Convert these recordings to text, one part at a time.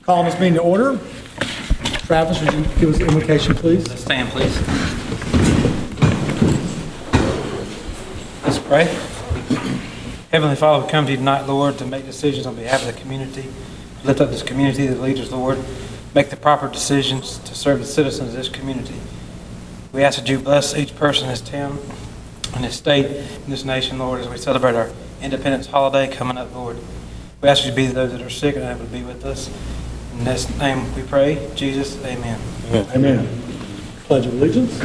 Calling this meeting to order. Travis, would you give us the invocation, please? Let's stand, please. Let's pray. Heavenly Father, we come to you tonight, Lord, to make decisions on behalf of the community, to lift up this community, the leaders, Lord, make the proper decisions to serve the citizens of this community. We ask that you bless each person in this town, in this state, in this nation, Lord, as we celebrate our Independence holiday coming up, Lord. We ask you to be those that are sick and able to be with us. In this name we pray, Jesus, amen. Amen. Pledge of allegiance.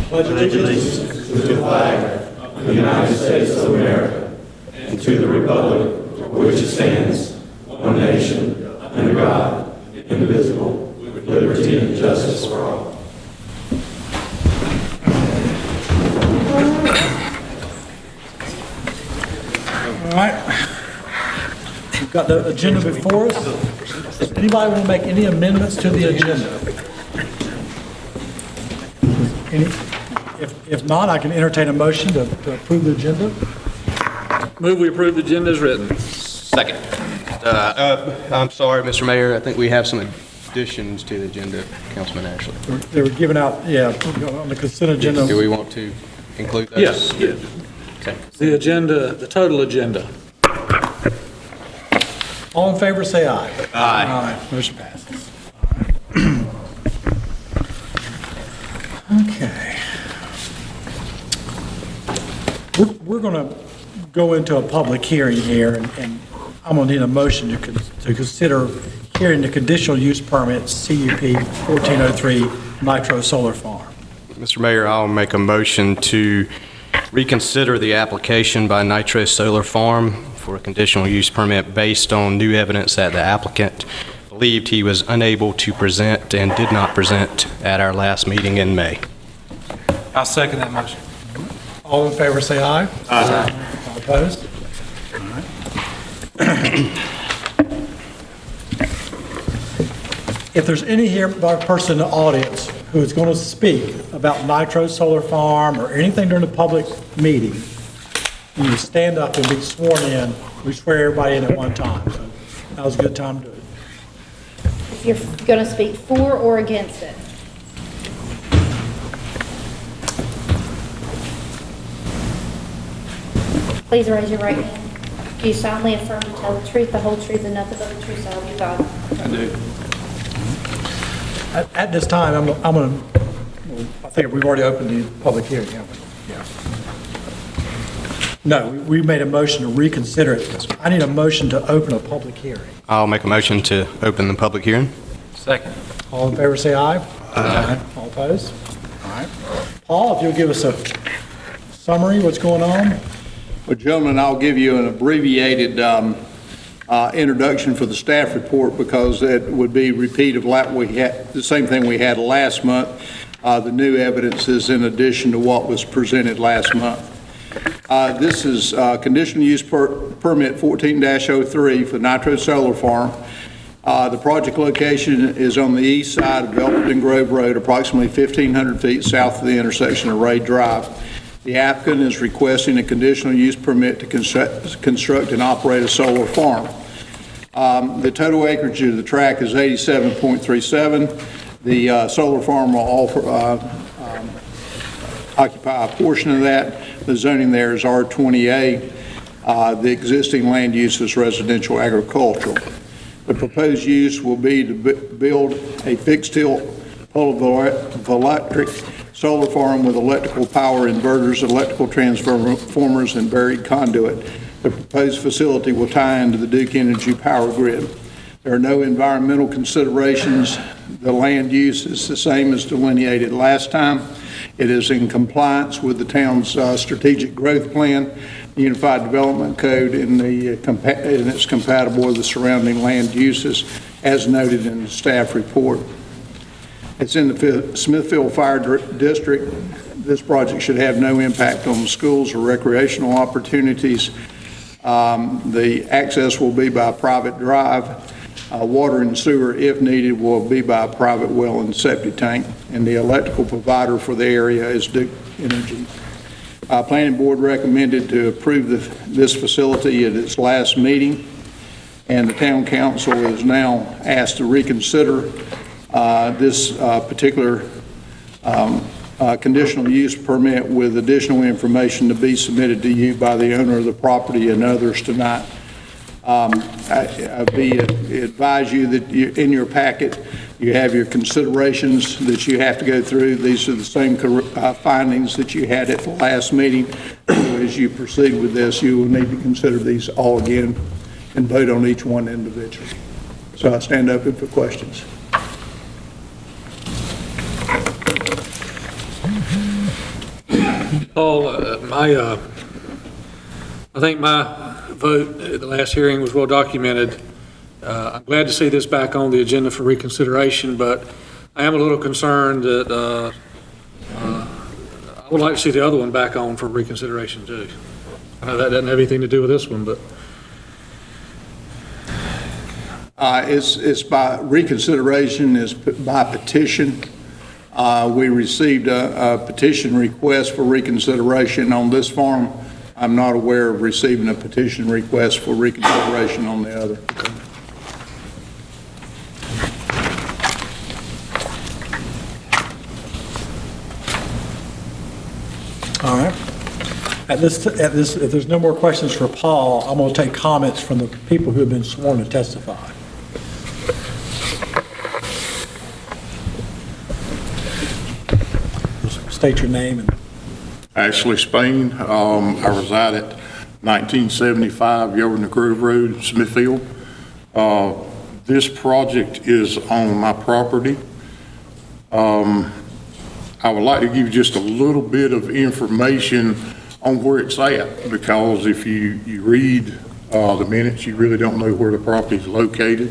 Pledge allegiance to the flag of the United States of America and to the republic for which it stands, one nation, under God, indivisible, with liberty and justice for all. All right. We've got the agenda before us. Does anybody want to make any amendments to the agenda? If not, I can entertain a motion to approve the agenda. Move we approve the agenda as written. Second. I'm sorry, Mr. Mayor, I think we have some additions to the agenda, Councilman Ashley. They were given out, on the consent agenda. Do we want to include those? Yes. Okay. The agenda, the total agenda. All in favor, say aye. Aye. Motion passes. Okay. We're going to go into a public hearing here, and I'm going to need a motion to consider hearing the conditional use permit CUP 1403 Nitro Solar Farm. Mr. Mayor, I'll make a motion to reconsider the application by Nitro Solar Farm for a conditional use permit based on new evidence that the applicant believed he was unable to present and did not present at our last meeting in May. I'll second that motion. All in favor, say aye. Aye. All opposed? All right. If there's any person in the audience who is going to speak about Nitro Solar Farm or anything during the public meeting, you need to stand up and be sworn in. We swear everybody in at one time. So that was a good time to do it. If you're going to speak for or against it. Please raise your right hand. Do you solemnly affirm to tell the truth, the whole truth, and nothing but the truth, so help you God? I do. At this time, I'm going to, I think we've already opened the public hearing, haven't we? Yeah. No, we made a motion to reconsider it. I need a motion to open a public hearing. I'll make a motion to open the public hearing. Second. All in favor, say aye. Aye. All opposed? All right. Paul, if you'll give us a summary, what's going on? Well, gentlemen, I'll give you an abbreviated introduction for the staff report because it would be repeat of the same thing we had last month. The new evidence is in addition to what was presented last month. This is conditional use permit 14-03 for Nitro Solar Farm. The project location is on the east side of Velveton Grove Road, approximately 1,500 feet south of the intersection of Ray Drive. The applicant is requesting a conditional use permit to construct and operate a solar farm. The total acreage of the tract is 87.37. The solar farm will occupy a portion of that. The zoning there is R20A. The existing land use is residential agricultural. The proposed use will be to build a fixed tilt photovoltaic solar farm with electrical power inverters, electrical transformers, and buried conduit. The proposed facility will tie into the Duke Energy power grid. There are no environmental considerations. The land use is the same as delineated last time. It is in compliance with the town's strategic growth plan, the Unified Development Code, and it's compatible with the surrounding land uses as noted in the staff report. It's in the Smithfield Fire District. This project should have no impact on schools or recreational opportunities. The access will be by private drive. Water and sewer, if needed, will be by a private well and septic tank. And the electrical provider for the area is Duke Energy. Planning Board recommended to approve this facility at its last meeting. and the town council is now asked to reconsider this particular conditional use permit with additional information to be submitted to you by the owner of the property and others tonight. I advise you that in your packet, you have your considerations that you have to go through. These are the same findings that you had at the last meeting. As you proceed with this, you will need to consider these all again and vote on each one individually. So I stand open for questions. Paul, I think my vote at the last hearing was well documented. I'm glad to see this back on the agenda for reconsideration, but I am a little concerned that I would like to see the other one back on for reconsideration too. I know that doesn't have anything to do with this one, but. It's by reconsideration, is by petition. We received a petition request for reconsideration on this farm. I'm not aware of receiving a petition request for reconsideration on the other. All right. At this, if there's no more questions for Paul, I'm going to take comments from the people who have been sworn to testify. State your name and. Ashley Spain. I reside at 1975 Yelverton Grove Road, Smithfield. This project is on my property. I would like to give you just a little bit of information on where it's at, because if you read the minutes, you really don't know where the property is located.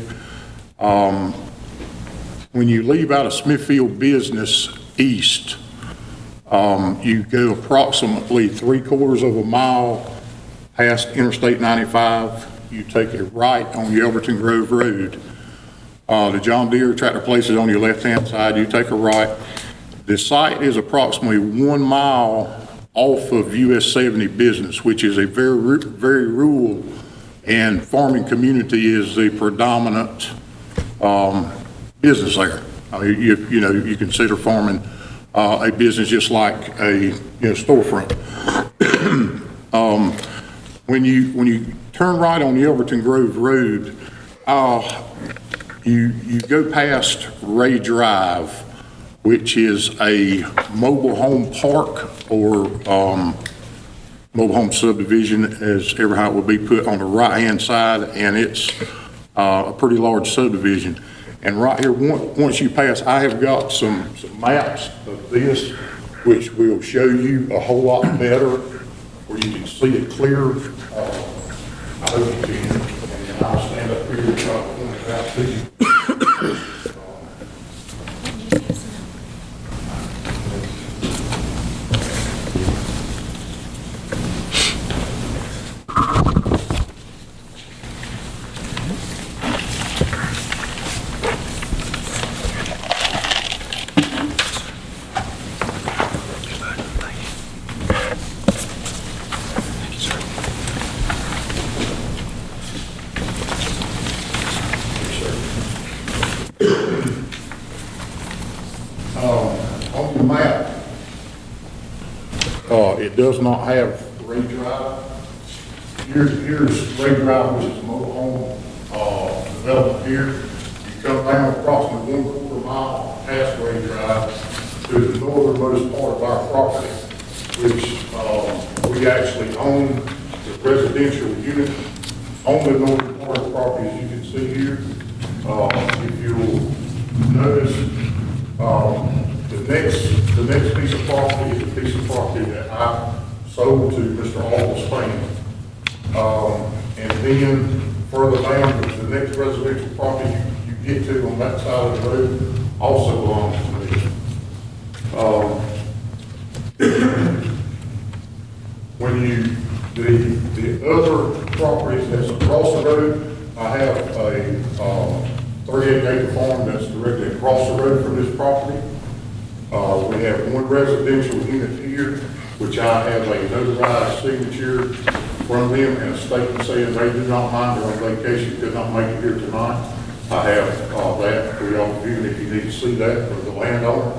When you leave out of Smithfield Business east, you go approximately 3/4 of a mile past Interstate 95. You take a right on Yelverton Grove Road. The John Deere tractor place is on your left-hand side. You take a right. The site is approximately 1 mile off of US 70 Business, which is a very rural and farming community is the predominant business there. You consider farming a business just like a storefront. When you turn right on Yelverton Grove Road, you go past Ray Drive, which is a mobile home park or mobile home subdivision, as ever how it would be put, on the right-hand side, and it's a pretty large subdivision. And right here, once you pass, I have got some maps of this, which will show you a whole lot better, where you can see it clear. I hope you can, and I'll stand up here and try to point it out to you. On the map, it does not have Ray Drive. Here's Ray Drive, which is a mobile home development here. You come down approximately 1/4 mile past Ray Drive to the northernmost part of our property, which we actually own the residential unit on the northern part of the property, as you can see here. If you'll notice, the next piece of property is a piece of property that I sold to Mr. Aldous Spain. And then further down, the next residential property you get to on that side of the road also belongs to me. When the other properties that's across the road, I have a 38-acre farm that's directly across the road from this property. We have one residential unit here, which I have a notarized signature from them and a statement saying they do not mind, they're on vacation, could not make it here tonight. I have that for y'all to view, and if you need to see that for the landowner.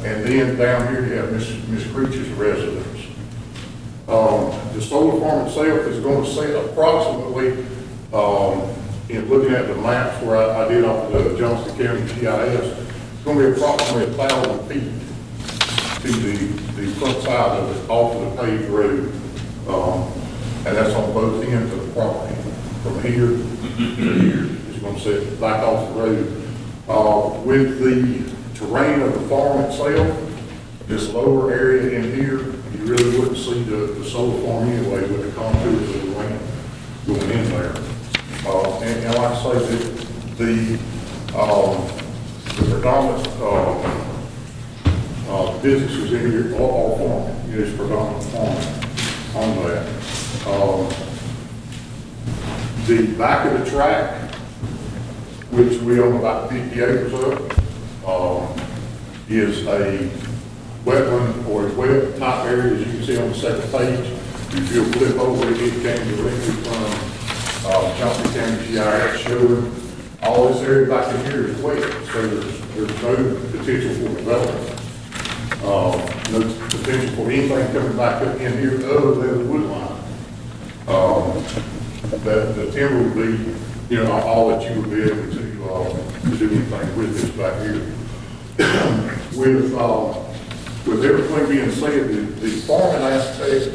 And then down here you have Miss Creature's residence. The solar farm itself is going to set approximately, in looking at the maps where I did off the Johnston County GIS, it's going to be approximately 1,000 feet to the front side of it, off of the paved road. And that's on both ends of the property. From here to here, it's going to set back off the road. With the terrain of the farm itself, this lower area in here, you really wouldn't see the solar farm anyway with the contours of the land going in there. And like I say, the predominant businesses in here are all farming. It is predominant farming on that. The back of the track, which we own about 50 acres of, is a wetland or a wet type area, as you can see on the second page. If you'll flip over, it came directly from Johnston County GIS showing all this area back in here is wet, so there's no potential for development. No potential for anything coming back up in here other than the wood line. The timber would be, all that you would be able to do anything with this back here. With everything being said, the farming aspect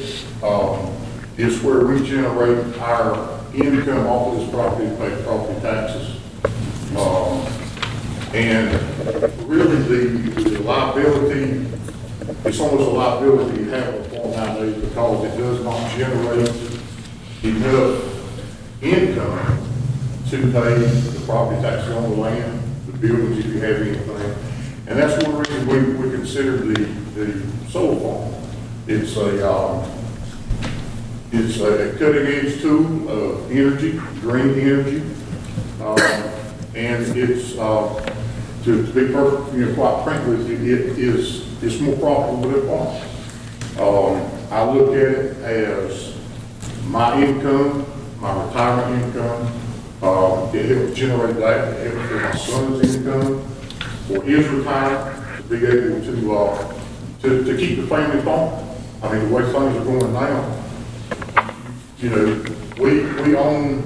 is where we generate our income off of this property to pay property taxes. And really the liability, it's almost a liability you have a farm nowadays because it does not generate enough income to pay the property taxes on the land, the buildings if you have anything. And that's one reason we consider the solar farm. It's a cutting edge tool of energy, green energy, and it's to be perfect, quite frankly, it's more profitable than farming. I look at it as my income, my retirement income. It helps generate that. It helps for my son's income, for his retirement, to be able to keep the family farm. I mean, the way things are going now, we own,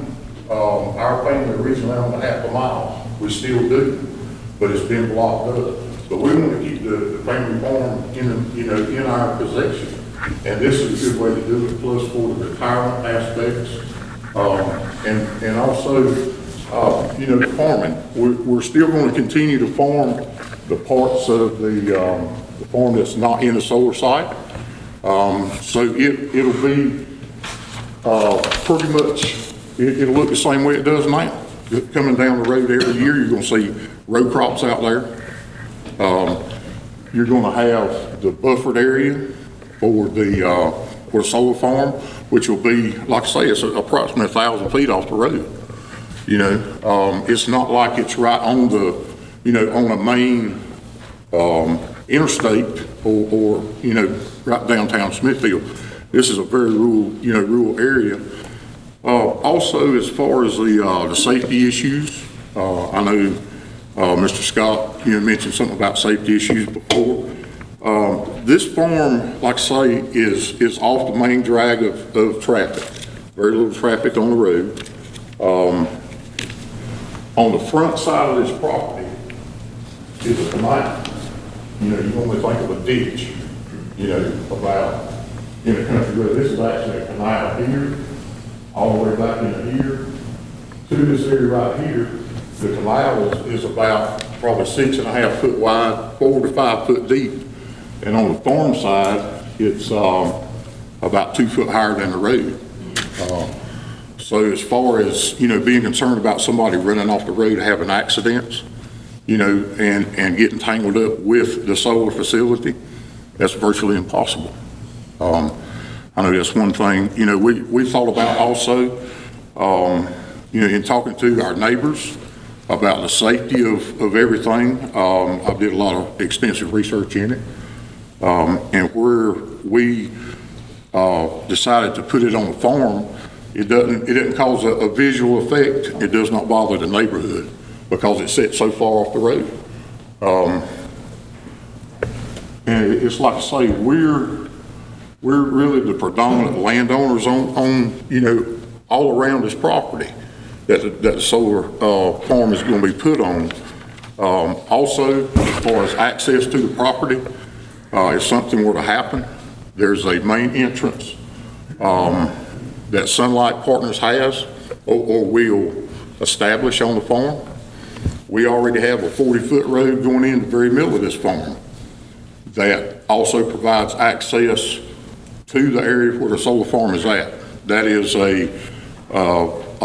our family originally owned a half a mile. We still do, but it's been blocked up. But we want to keep the family farm in our possession. And this is a good way to do it, plus for the retirement aspects. And also, the farming. We're still going to continue to farm the parts of the farm that's not in the solar site. So it'll be pretty much, it'll look the same way it does now. Coming down the road every year, you're going to see row crops out there. You're going to have the buffered area for the solar farm, which will be, like I say, it's approximately 1,000 feet off the road. It's not like it's right on on a main interstate or right downtown Smithfield. This is a very rural area. Also, as far as the safety issues, I know Mr. Scott, mentioned something about safety issues before. This farm, like I say, is off the main drag of traffic. Very little traffic on the road. On the front side of this property is a canal. You normally think of a ditch, about in a country road. This is actually a canal here, all the way back into here, to this area right here. The canal is about probably 6.5 foot wide, 4 to 5 foot deep. And on the farm side, it's about 2 foot higher than the road. So as far as, being concerned about somebody running off the road having accidents, and getting tangled up with the solar facility, that's virtually impossible. I know that's one thing, we thought about also, in talking to our neighbors about the safety of everything. I did a lot of extensive research in it. And where we decided to put it on the farm, it doesn't cause a visual effect. It does not bother the neighborhood because it sits so far off the road. And it's like I say, we're really the predominant landowners on you know, all around this property that the solar farm is going to be put on. Also, as far as access to the property, if something were to happen, there's a main entrance that Sunlight Partners has or will establish on the farm. We already have a 40-foot road going in the very middle of this farm that also provides access to the area where the solar farm is at. That is a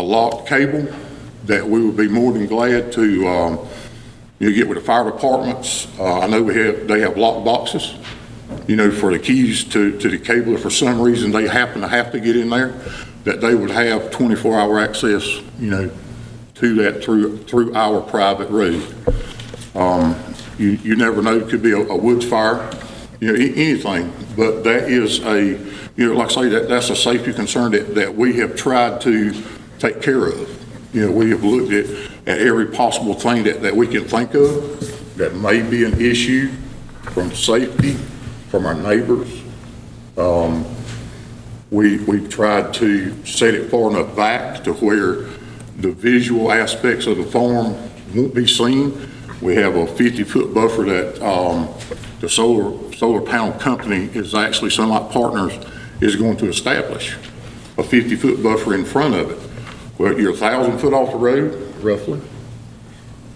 locked cable that we would be more than glad to get with the fire departments. I know they have lock boxes, you know, for the keys to the cable. If for some reason they happen to have to get in there, that they would have 24-hour access, you know, to that through our private road. You never know, it could be a woods fire, you know, anything, but that is you know, like I say, that's a safety concern that we have tried to take care of. You know, we have looked at every possible thing that we can think of that may be an issue from safety, from our neighbors. We've tried to set it far enough back to where the visual aspects of the farm won't be seen. We have a 50-foot buffer that the solar panel company is actually, Sunlight Partners, is going to establish a 50-foot buffer in front of it. Well, you're 1,000 foot off the road, roughly.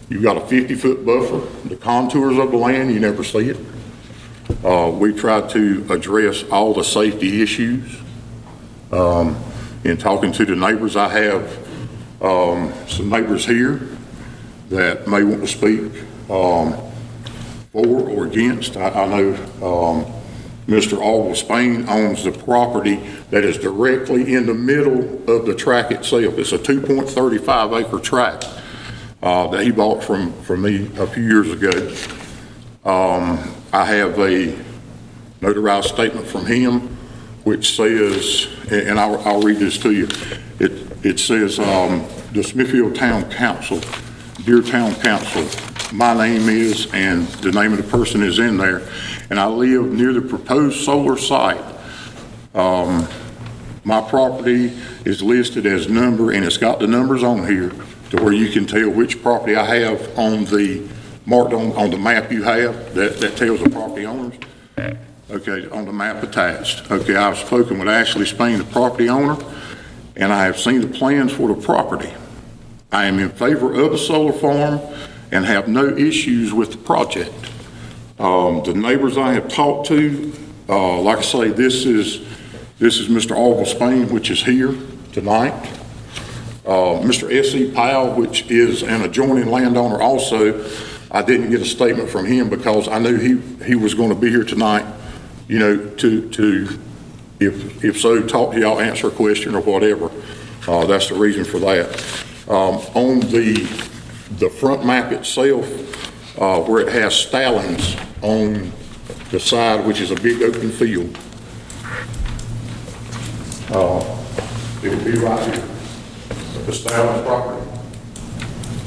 You've got a 50-foot buffer. The contours of the land, you never see it. We tried to address all the safety issues. In talking to the neighbors, I have some neighbors here that may want to speak for or against. I know Mr. Orville Spain owns the property that is directly in the middle of the tract itself. It's a 2.35 acre tract that he bought from me a few years ago. I have a notarized statement from him which says, and I'll read this to you. It says, the Smithfield Town Council, dear Town Council, my name is, and the name of the person is in there, and I live near the proposed solar site. My property is listed as number, and it's got the numbers on here to where you can tell which property I have on the, marked on the map you have, that tells the property owners. Okay, on the map attached. Okay, I've spoken with Ashley Spain, the property owner, and I have seen the plans for the property. I am in favor of the solar farm and have no issues with the project. The neighbors I have talked to, like I say, this is Mr. Orville Spain, which is here tonight. Mr. S.E. Powell, which is an adjoining landowner also, I didn't get a statement from him because I knew he was going to be here tonight, you know, to if so, talk to y'all, answer a question or whatever. That's the reason for that. On the front map itself, where it has Stallings on the side, which is a big open field, it'll be right here, the Stallings property.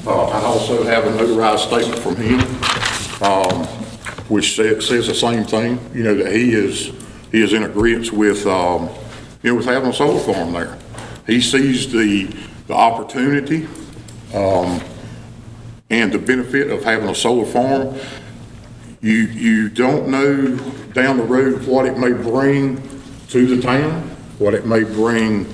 I also have a notarized statement from him, which says the same thing, you know, that he is in agreement with, you know, with having a solar farm there. He sees the opportunity and the benefit of having a solar farm. You don't know down the road what it may bring to the town, what it may bring,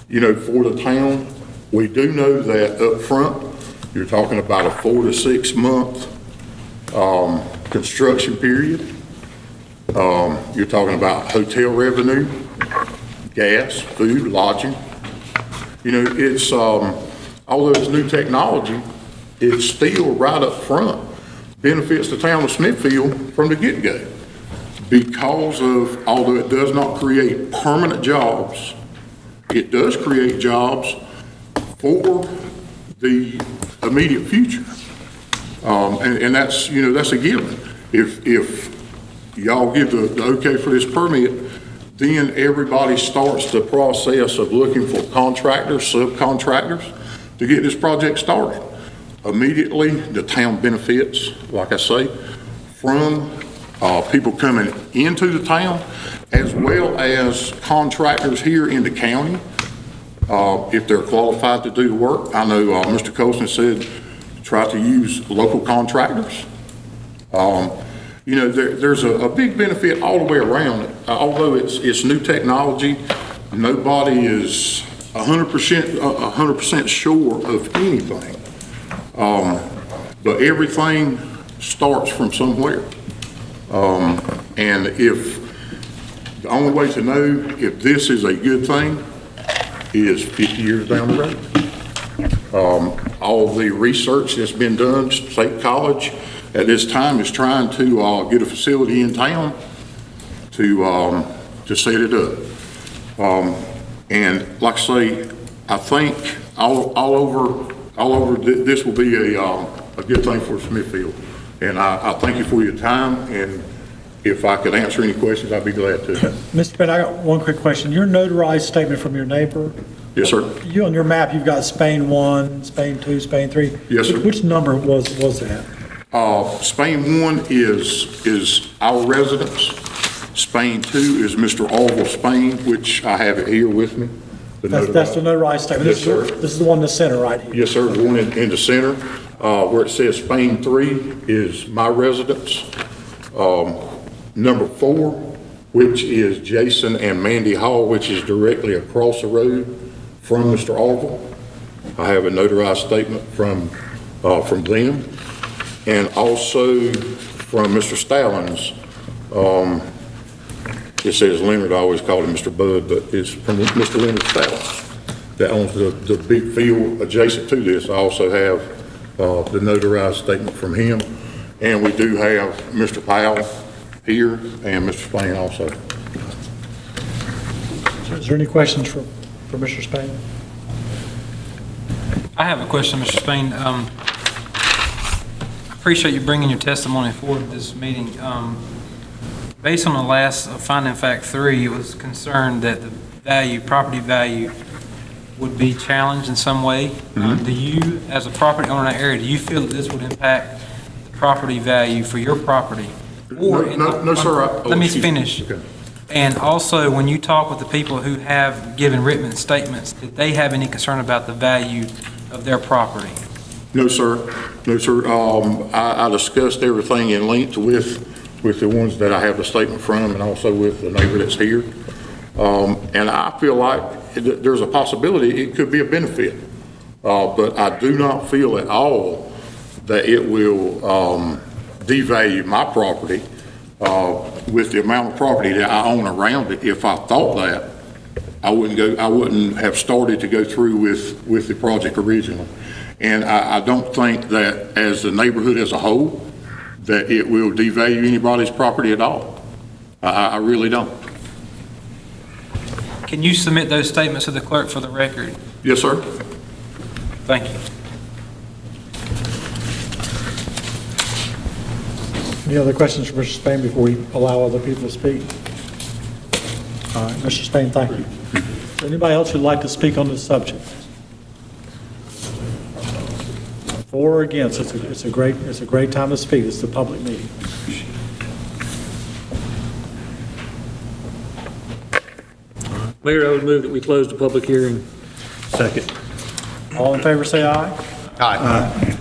you know, for the town. We do know that up front, you're talking about a 4 to 6 month construction period. You're talking about hotel revenue, gas, food, lodging. You know, it's, although it's new technology, it's still right up front, benefits the town of Smithfield from the get-go. Because of, although it does not create permanent jobs, it does create jobs for the immediate future. And that's, you know, that's a given. If y'all give the okay for this permit, then everybody starts the process of looking for contractors, subcontractors to get this project started. Immediately, the town benefits, like I say, from people coming into the town, as well as contractors here in the county, if they're qualified to do the work. I know Mr. Colson said try to use local contractors. You know, there's a big benefit all the way around. Although it's new technology, nobody is 100% sure of anything. But everything starts from somewhere. And if the only way to know if this is a good thing is 50 years down the road. All the research that's been done, State College at this time is trying to get a facility in town to set it up. And like I say, I think all over this will be a good thing for Smithfield. And I thank you for your time, and if I could answer any questions, I'd be glad to. Mr. Penn, I got one quick question. Your notarized statement from your neighbor? Yes, sir. You, on your map, you've got Spain 1, Spain 2, Spain 3. Yes, sir. Which number was that? Spain 1 is our residence. Spain 2 is Mr. Orville Spain, which I have it here with me. That's the notarized statement. Yes, sir. This is the one in the center right here. Yes, sir, the one in the center, where it says Spain 3 is my residence. Number 4, which is Jason and Mandy Hall, which is directly across the road from Mr. Orville. I have a notarized statement from them. And also from Mr. Stallings. It says Leonard, I always call him Mr. Bud, but it's from Mr. Leonard Stallings that owns the big field adjacent to this. I also have the notarized statement from him. And we do have Mr. Powell here and Mr. Spain also. Is there any questions for Mr. Spain? I have a question, Mr. Spain. Appreciate you bringing your testimony forward to this meeting. Based on the last finding fact 3, it was concerned that the property value would be challenged in some way. Mm-hmm. Do you, as a property owner in that area, do you feel that this would impact the property value for your property? No, sir. Let me finish. Okay. And also, when you talk with the people who have given written statements, did they have any concern about the value of their property? No, sir. No, sir. I discussed everything in length with the ones that I have the statement from, and also with the neighbor that's here. And I feel like there's a possibility it could be a benefit. But I do not feel at all that it will devalue my property with the amount of property that I own around it. If I thought that, I wouldn't have started to go through with the project originally. And I don't think that as the neighborhood as a whole, that it will devalue anybody's property at all. I really don't. Can you submit those statements to the clerk for the record? Yes, sir. Thank you. Any other questions for Mr. Spain before we allow other people to speak? All right, Mr. Spain, thank you. Is there anybody else who'd like to speak on this subject? For or against? It's a great time to speak. It's a public meeting. Mayor, I would move that we close the public hearing. Second. All in favor, say aye. Aye.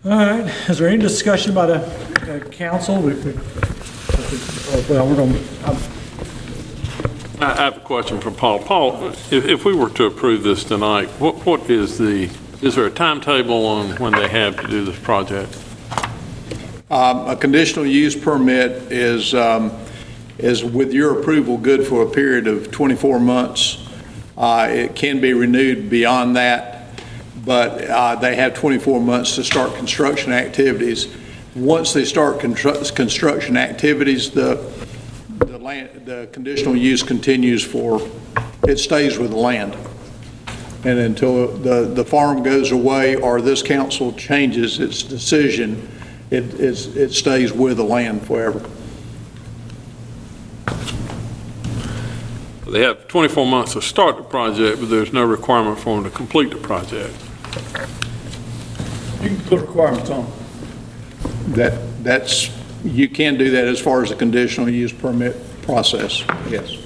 All right, is there any discussion by the council? Well, we're going to, I have a question for Paul. Paul, if we were to approve this tonight, what is there a timetable on when they have to do this project? A conditional use permit is with your approval good for a period of 24 months. It can be renewed beyond that, but they have 24 months to start construction activities. Once they start construction activities, the conditional use continues it stays with the land. And until the farm goes away or this council changes its decision, it stays with the land forever. They have 24 months to start the project, but there's no requirement for them to complete the project. You can put requirements on. That's, you can do that as far as the conditional use permit process, yes.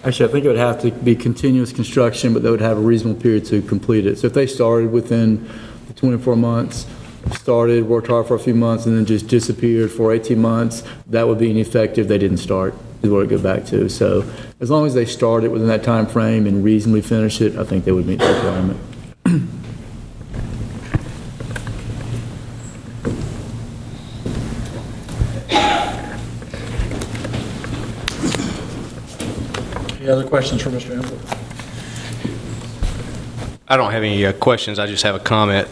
Actually, I think it would have to be continuous construction, but they would have a reasonable period to complete it. So if they started within the 24 months, started, worked hard for a few months, and then just disappeared for 18 months, that would be ineffective. They didn't start, is what it would go back to. So as long as they start it within that time frame and reasonably finish it, I think they would meet the requirement. Any other questions for Mr. Embley? I don't have any questions, I just have a comment.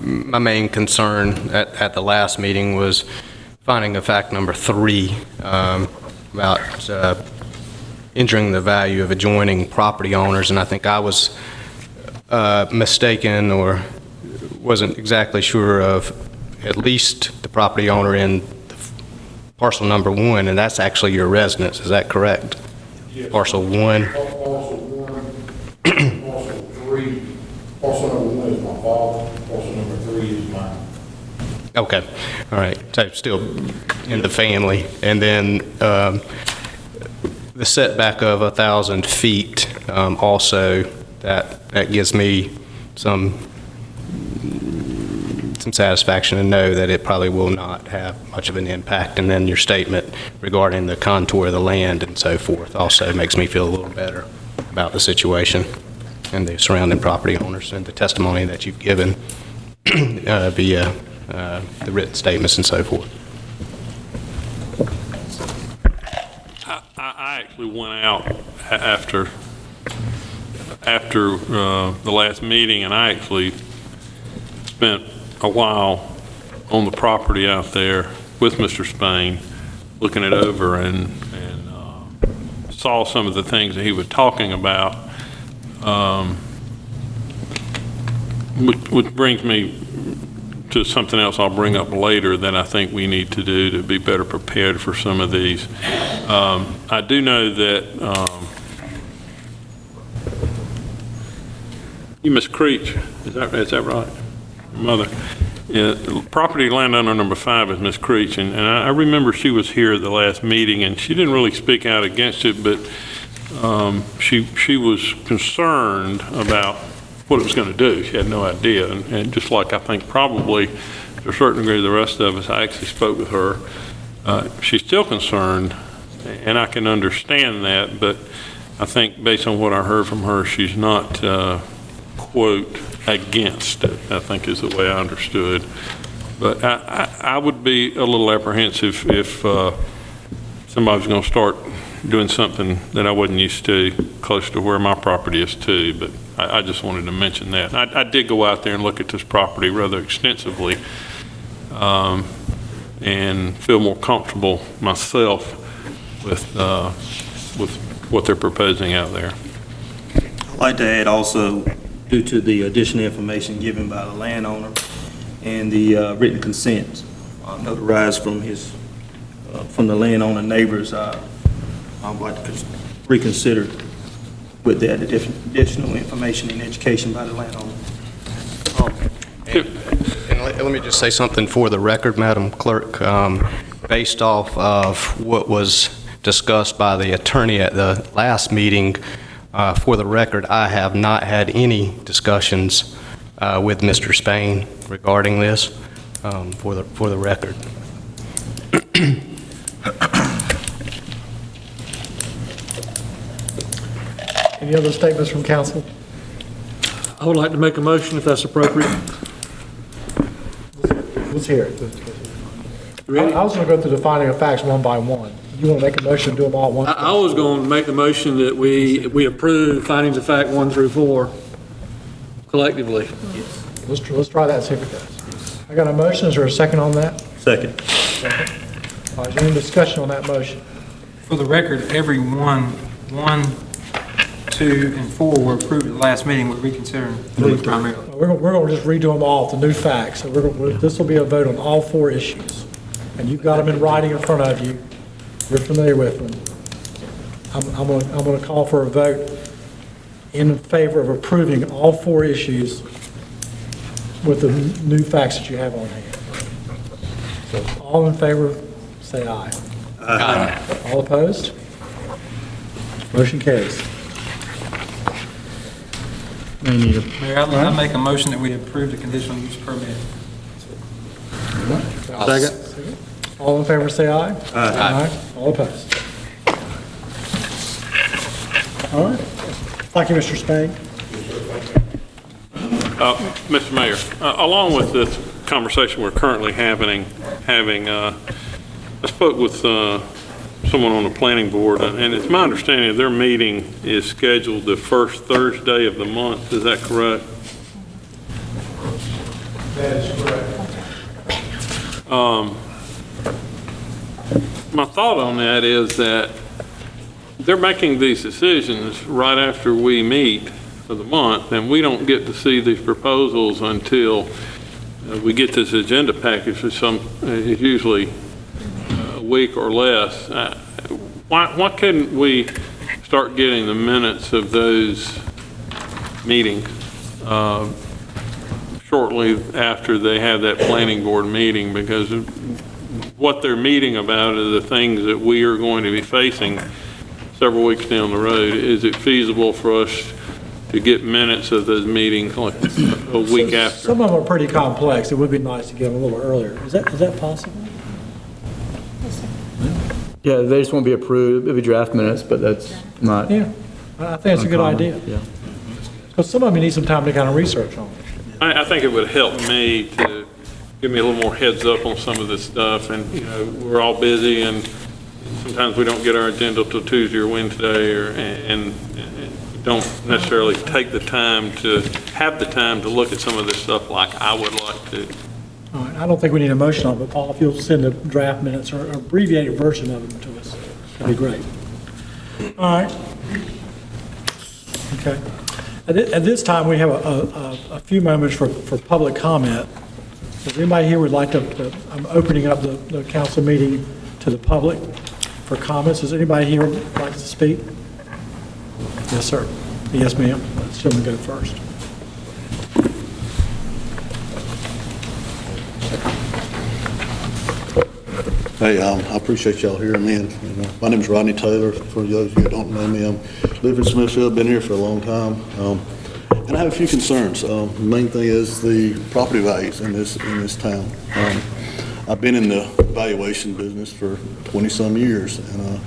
My main concern at the last meeting was finding of fact number 3 about injuring the value of adjoining property owners, and I think I was mistaken or wasn't exactly sure of at least the property owner in parcel number 1, and that's actually your residence, is that correct? Yes. Parcel 1? Parcel 1, parcel 3, parcel number 1 is my father, parcel number 3 is mine. Okay, all right, so still in the family. And then the setback of 1,000 feet, also, that gives me some satisfaction to know that it probably will not have much of an impact. And then your statement regarding the contour of the land and so forth also makes me feel a little better about the situation and the surrounding property owners and the testimony that you've given via the written statements and so forth. I actually went out after the last meeting, and I actually spent a while on the property out there with Mr. Spain, looking it over and saw some of the things that he was talking about, which brings me to something else I'll bring up later that I think we need to do to be better prepared for some of these. I do know that you, Ms. Creech, is that right? Your mother. Yeah, property landowner number 5 is Ms. Creech, and I remember she was here at the last meeting, and she didn't really speak out against it, but she was concerned about what it was going to do. She had no idea, and just like I think probably to a certain degree the rest of us, I actually spoke with her. She's still concerned, and I can understand that, but I think based on what I heard from her, she's not, quote, against it, I think is the way I understood. But I would be a little apprehensive if somebody was going to start doing something that I wasn't used to close to where my property is too, but I just wanted to mention that. I did go out there and look at this property rather extensively and feel more comfortable myself with what they're proposing out there. I'd like to add also, due to the additional information given by the landowner and the written consent notarized from the landowner neighbors, I'd like to reconsider with that additional information and education by the landowner. And let me just say something for the record, Madam Clerk. Based off of what was discussed by the attorney at the last meeting, for the record, I have not had any discussions with Mr. Spain regarding this, for the record. Any other statements from council? I would like to make a motion if that's appropriate. Let's hear it. I was going to go through the finding of facts one by one. You want to make a motion, do them all at once? I was going to make the motion that we approve findings of fact 1 through 4 collectively. Let's try that and see if it does. I got a motion. Is there a second on that? Second. All right, is there any discussion on that motion? For the record, every 1, 2, and 4 were approved at the last meeting. We're reconsidering 3 primarily. We're going to just redo them all with the new facts. So this will be a vote on all 4 issues. And you've got them in writing in front of you. You're familiar with them. I'm going to call for a vote in favor of approving all 4 issues with the new facts that you have on hand. So all in favor, say aye. Aye. All opposed? Motion carries. Mayor, I make a motion that we approve the conditional use permit. Second. All in favor, say aye. Aye. All opposed? All right. Thank you, Mr. Spain. Mr. Mayor, along with this conversation we're currently having, I spoke with someone on the planning board, and it's my understanding their meeting is scheduled the first Thursday of the month. Is that correct? That is correct. My thought on that is that they're making these decisions right after we meet for the month, and we don't get to see these proposals until we get this agenda package, which is usually a week or less. Why couldn't we start getting the minutes of those meetings shortly after they have that planning board meeting? Because what they're meeting about are the things that we are going to be facing several weeks down the road. Is it feasible for us to get minutes of those meetings like a week after? Some of them are pretty complex. It would be nice to get them a little earlier. Is that possible? Yeah, they just won't be approved. It'll be draft minutes, but that's not. Yeah, I think it's a good uncommon. idea. Yeah. Because some of them need some time to kind of research on. I think it would help me to give me a little more heads up on some of this stuff. And, you know, we're all busy, and sometimes we don't get our agenda till Tuesday or Wednesday, and don't necessarily take the time to have the time to look at some of this stuff like I would like to. All right, I don't think we need a motion on it, but Paul, if you'll send the draft minutes or abbreviated version of them to us, that'd be great. All right. Okay. At this time, we have a few moments for public comment. If anybody here would like to, I'm opening up the council meeting to the public for comments. Does anybody here like to speak? Yes, sir. Yes, ma'am. Let's let me go first. Hey, I appreciate y'all hearing me. And, my name is Rodney Taylor. For those of you that don't know me, I live in Smithfield, been here for a long time. And I have a few concerns. The main thing is the property values in this town. I've been in the valuation business for 20-some years, and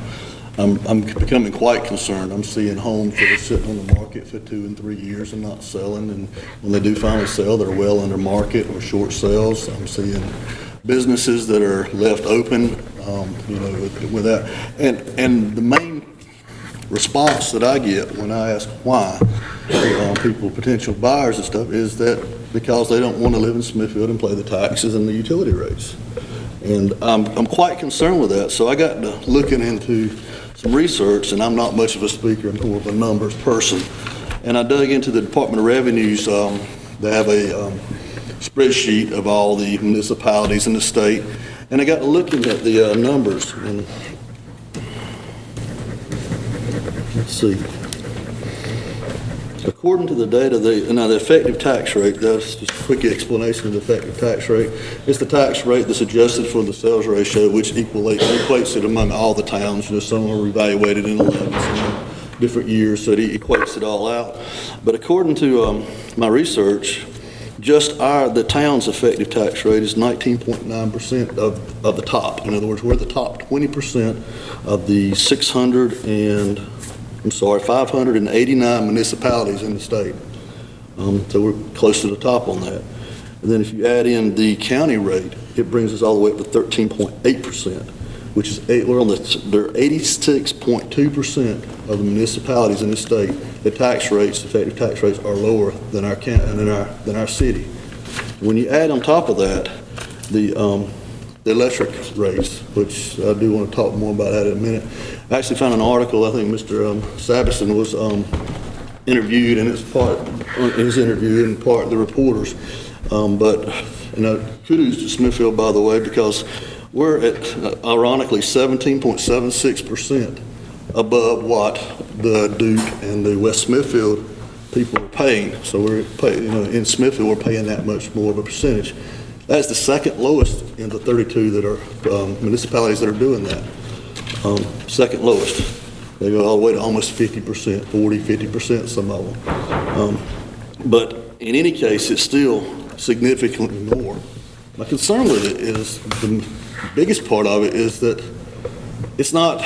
I'm becoming quite concerned. I'm seeing homes that are sitting on the market for 2 and 3 years and not selling, and when they do finally sell, they're well under market or short sales. I'm seeing businesses that are left open, with that. And the main response that I get when I ask why, people, potential buyers and stuff, is that because they don't want to live in Smithfield and pay the taxes and the utility rates. And I'm quite concerned with that. So I got to looking into some research, and I'm not much of a speaker, I'm more of a numbers person. And I dug into the Department of Revenue's, they have a spreadsheet of all the municipalities in the state, and I got looking at the numbers, and let's see. According to the data, the effective tax rate, that's just a quick explanation of the effective tax rate. It's the tax rate that's adjusted for the sales ratio, which equates it among all the towns. Some are evaluated in 11, some different years, so it equates it all out. But according to my research, just the town's effective tax rate is 19.9% of the top. In other words, we're the top 20% of the 589 municipalities in the state. So we're close to the top on that. And then if you add in the county rate, it brings us all the way up to 13.8%, which is they're 86.2% of the municipalities in the state. The tax rates, effective tax rates, are lower than our city. When you add on top of that the electric rates, which I do want to talk more about that in a minute. I actually found an article. I think Mr. Sabison was interviewed, and it's part of his interview and part of the reporters. But kudos to Smithfield, by the way, because We're at, ironically, 17.76% above what the Duke and the West Smithfield people are paying. So we're paying, in Smithfield, we're paying that much more of a percentage. That's the second lowest in the 32 that are municipalities that are doing that. Second lowest. They go all the way to almost 50%, 40, 50%, some of them. But in any case, it's still significantly more. My concern with it is, the biggest part of it is that it's not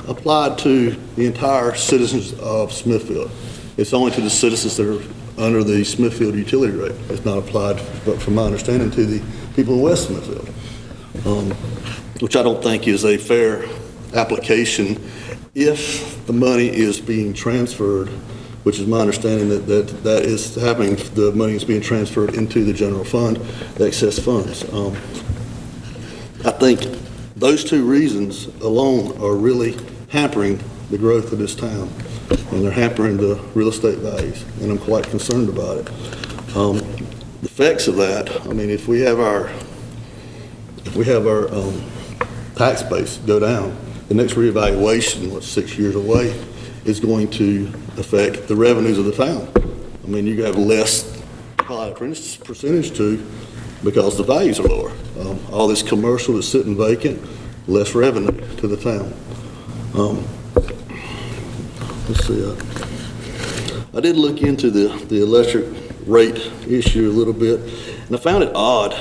applied to the entire citizens of Smithfield. It's only to the citizens that are under the Smithfield utility rate. It's not applied, but from my understanding, to the people in West Smithfield, which I don't think is a fair application if the money is being transferred, which is my understanding that is happening. The money is being transferred into the general fund, the excess funds. I think those two reasons alone are really hampering the growth of this town, and they're hampering the real estate values, and I'm quite concerned about it. The effects of that, I mean, if we have our tax base go down, the next reevaluation, what's 6 years away, is going to affect the revenues of the town. I mean, you have less percentage to, because the values are lower. All this commercial is sitting vacant, less revenue to the town. Let's see. I did look into the electric rate issue a little bit, and I found it odd.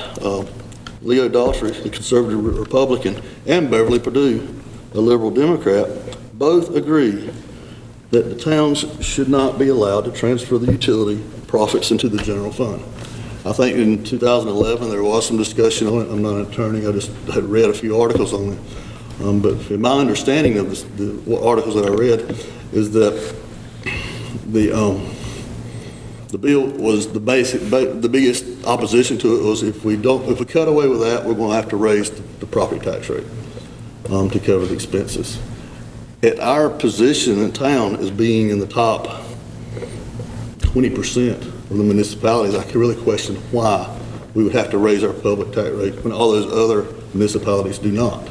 Leo Daughtry, the conservative Republican, and Beverly Perdue, a liberal Democrat, both agree that the towns should not be allowed to transfer the utility profits into the general fund. I think in 2011 there was some discussion on it. I'm not an attorney, I just had read a few articles on it. But in my understanding of the articles that I read is that the bill was the biggest opposition to it was if we cut away with that, we're going to have to raise the property tax rate to cover the expenses. At our position in town as being in the top 20% of the municipalities, I can really question why we would have to raise our public tax rate when all those other municipalities do not.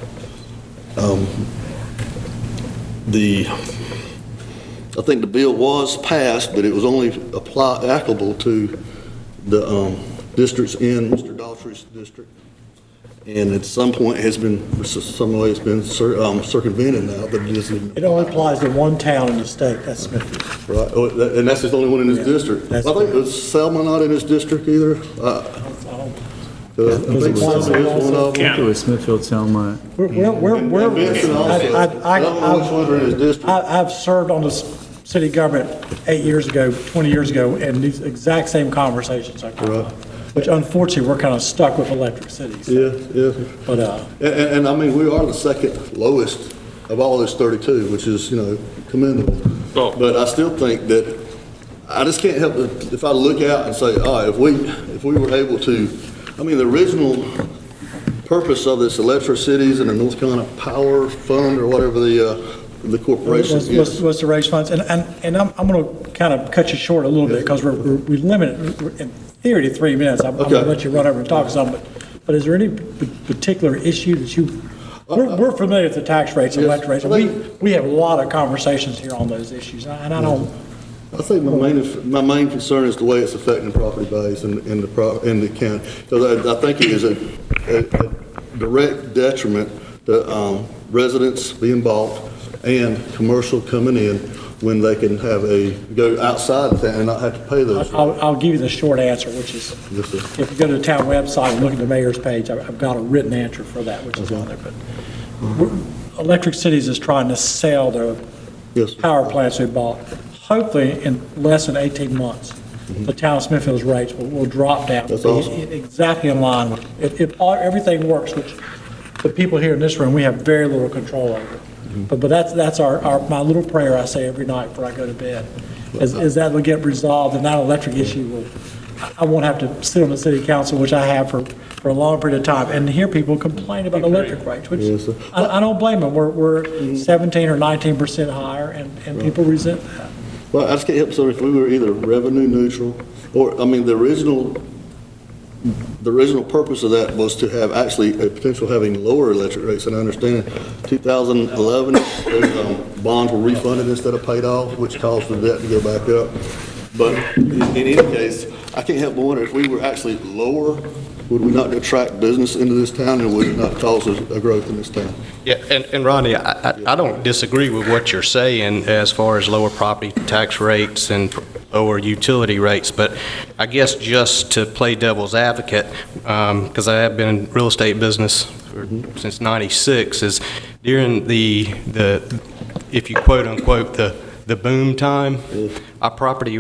I think the bill was passed, but it was only applicable to the districts in Mr. Daughtry's district. And at some point has been, some way it's been circumvented now, but it isn't. It only applies to one town in the state, that's Smithfield. Right, and that's the only one in his district. I think, was Selma not in his district either? I think Selma is one of them. It was Smithfield, Selma. I've served on the city government 8 years ago, 20 years ago, and these exact same conversations I come up. Which unfortunately, we're kind of stuck with electric cities. Yeah. But, and I mean, we are the second lowest of all those 32, which is, commendable. Oh. But I still think that, I just can't help it, if I look out and say, if we were able to, I mean, the original purpose of this Electric Cities and the North Carolina Power Fund, or whatever the corporation is. Was to raise funds, and I'm going to kind of cut you short a little bit, because we limit it in theory to 3 minutes. I'm going to let you run over and talk some, but is there any particular issue that we're familiar with the tax rates and electric rates, and we have a lot of conversations here on those issues, and I don't. I think my main concern is the way it's affecting property values in the county. Because I think it is a direct detriment to residents being bought and commercial coming in when they can go outside of that and not have to pay those. I'll give you the short answer, which is, if you go to the town website and look at the mayor's page, I've got a written answer for that, which is on there. But Electric Cities is trying to sell their power plants we bought. Hopefully, in less than 18 months, the town of Smithfield's rates will drop down. That's awesome. Exactly in line with, if everything works, which the people here in this room, we have very little control over. But that's my little prayer I say every night before I go to bed, is that will get resolved, and that electric issue I won't have to sit on the city council, which I have for a long period of time, and hear people complain about electric rates, which I don't blame them. We're 17 or 19% higher, and people resent that. Well, I just can't help, so if we were either revenue neutral, or, I mean, the original The original purpose of that was to have actually a potential having lower electric rates, and I understand 2011, those bonds were refunded instead of paid off, which caused the debt to go back up. But in any case, I can't help but wonder if we were actually lower, would we not attract business into this town, and would it not cause a growth in this town? Yeah, and Ronnie, I don't disagree with what you're saying as far as lower property tax rates and lower utility rates, but I guess just to play devil's advocate, because I have been in real estate business since '96, is during the if you quote unquote the boom time, our property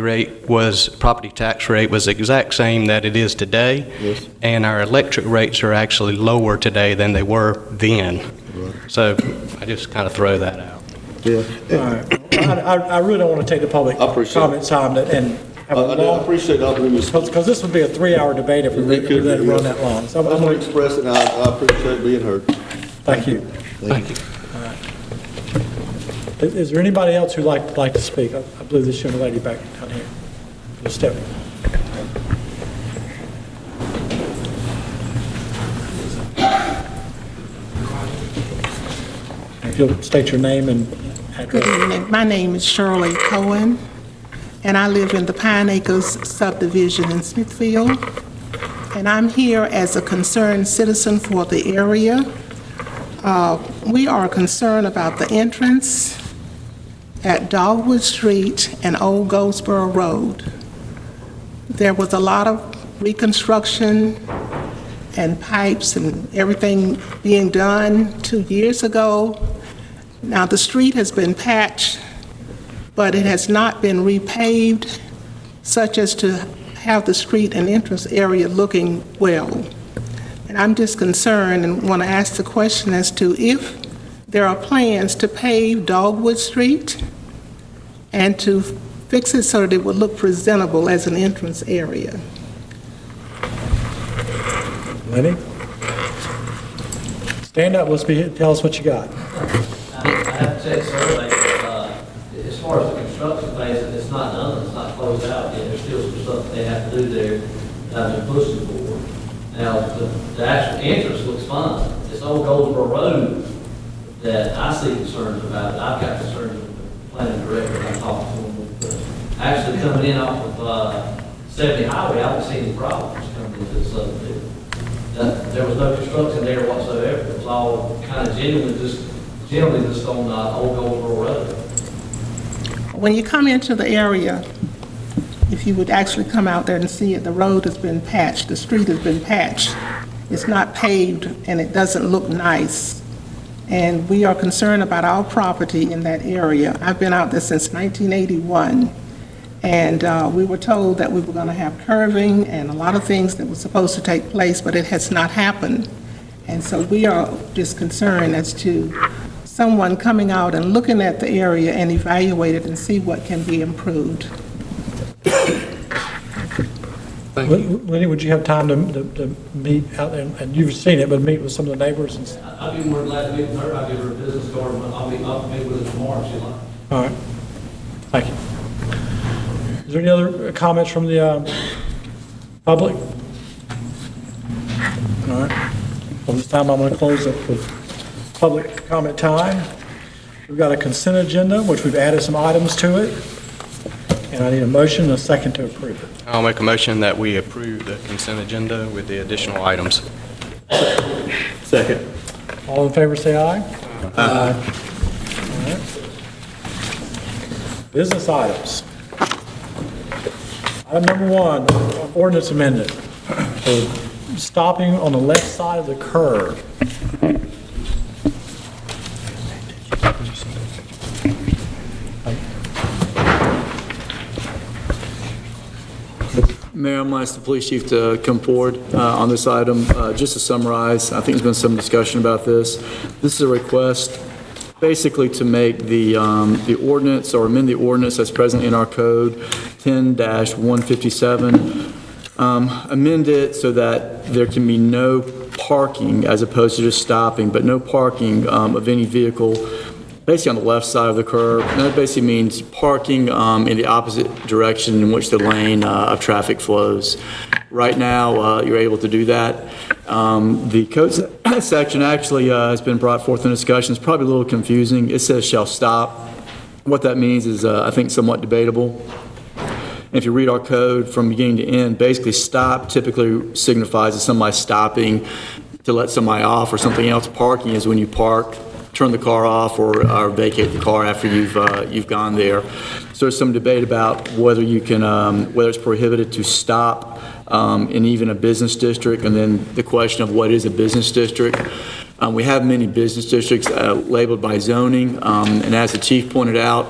tax rate was the exact same that it is today, Yes. and our electric rates are actually lower today than they were then. Right. So I just kind of throw that out. Yeah. All right. I really don't want to take the public I appreciate comment time and have a I long, appreciate the opportunity. because this would be a 3-hour debate if we let it run that long. So I'm I'm going going to to, express it, and I appreciate being heard. thank you. Thank you. Is there anybody else who'd like to speak? I believe this young lady back down here. Just step. If you'll state your name and Good address. evening. My name is Shirley Cohen, and I live in the Pine Acres subdivision in Smithfield. And I'm here as a concerned citizen for the area. We are concerned about the entrance at Dogwood Street and Old Goldsboro Road. There was a lot of reconstruction and pipes and everything being done 2 years ago. Now, the street has been patched, but it has not been repaved such as to have the street and entrance area looking well. And I'm just concerned and want to ask the question as to if there are plans to pave Dogwood Street and to fix it so that it would look presentable as an entrance area. Lenny? Stand up, tell us what you got. I have to say, sir, as far as the construction phase, it's not done, it's not closed out yet. There's still some stuff they have to do there that I've been pushing for. Now, the actual entrance looks fine. It's Old Goldsboro Road that I see concerns about. I've got concerns with the planning director I'm talking to him with. Actually, coming in off of 70 Highway, I don't see any problems coming into the subdivision. There was no construction there whatsoever. It was all kind of generally just on Old Goldsboro Road. When you come into the area, if you would actually come out there and see it, the road has been patched, the street has been patched. It's not paved, and it doesn't look nice. And we are concerned about our property in that area. I've been out there since 1981, and we were told that we were going to have curving and a lot of things that were supposed to take place, but it has not happened. And so we are just concerned as to someone coming out and looking at the area and evaluate it and see what can be improved. Thank you. Lenny, would you have time to meet out there, and you've seen it, but meet with some of the neighbors? And I'd be more than glad to meet with her. I'll give her a business card. I'll meet with her tomorrow if she'd like. All right, thank you. Is there any other comments from the public? All right, well, this time I'm going to close it with public comment time. We've got a consent agenda, which we've added some items to it, and I need a motion and a second to approve it. I'll make a motion that we approve the consent agenda with the additional items. Second. All in favor, say aye. Aye. All right. Business items. Item number 1, ordinance amendment. So, stopping on the left side of the curb. Mayor, I'm going to ask the police chief to come forward on this item. Just to summarize, I think there's been some discussion about this. This is a request basically to make the ordinance or amend the ordinance that's present in our code, 10-157, amend it so that there can be no parking as opposed to just stopping, but no parking of any vehicle basically on the left side of the curb. And that basically means parking in the opposite direction in which the lane of traffic flows. Right now, you're able to do that. The code section actually has been brought forth in discussion. It's probably a little confusing. It says shall stop. What that means is, I think, somewhat debatable. If you read our code from beginning to end, basically stop typically signifies that somebody stopping to let somebody off or something else. Parking is when you park, turn the car off, or vacate the car after you've gone there. So there's some debate about whether you can, whether it's prohibited to stop in even a business district, and then the question of what is a business district. We have many business districts labeled by zoning, and as the chief pointed out,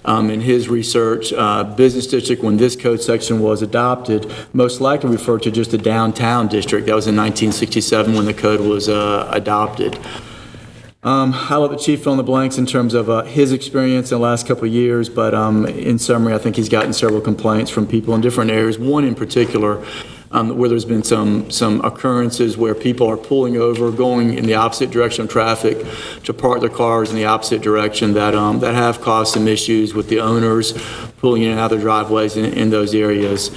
in his research, business district, when this code section was adopted, most likely referred to just the downtown district. That was in 1967 when the code was adopted. I'll let the chief fill in the blanks in terms of his experience in the last couple of years, but in summary, I think he's gotten several complaints from people in different areas. One in particular, where there's been some occurrences where people are pulling over, going in the opposite direction of traffic to park their cars in the opposite direction that have caused some issues with the owners pulling in and out of their driveways in those areas.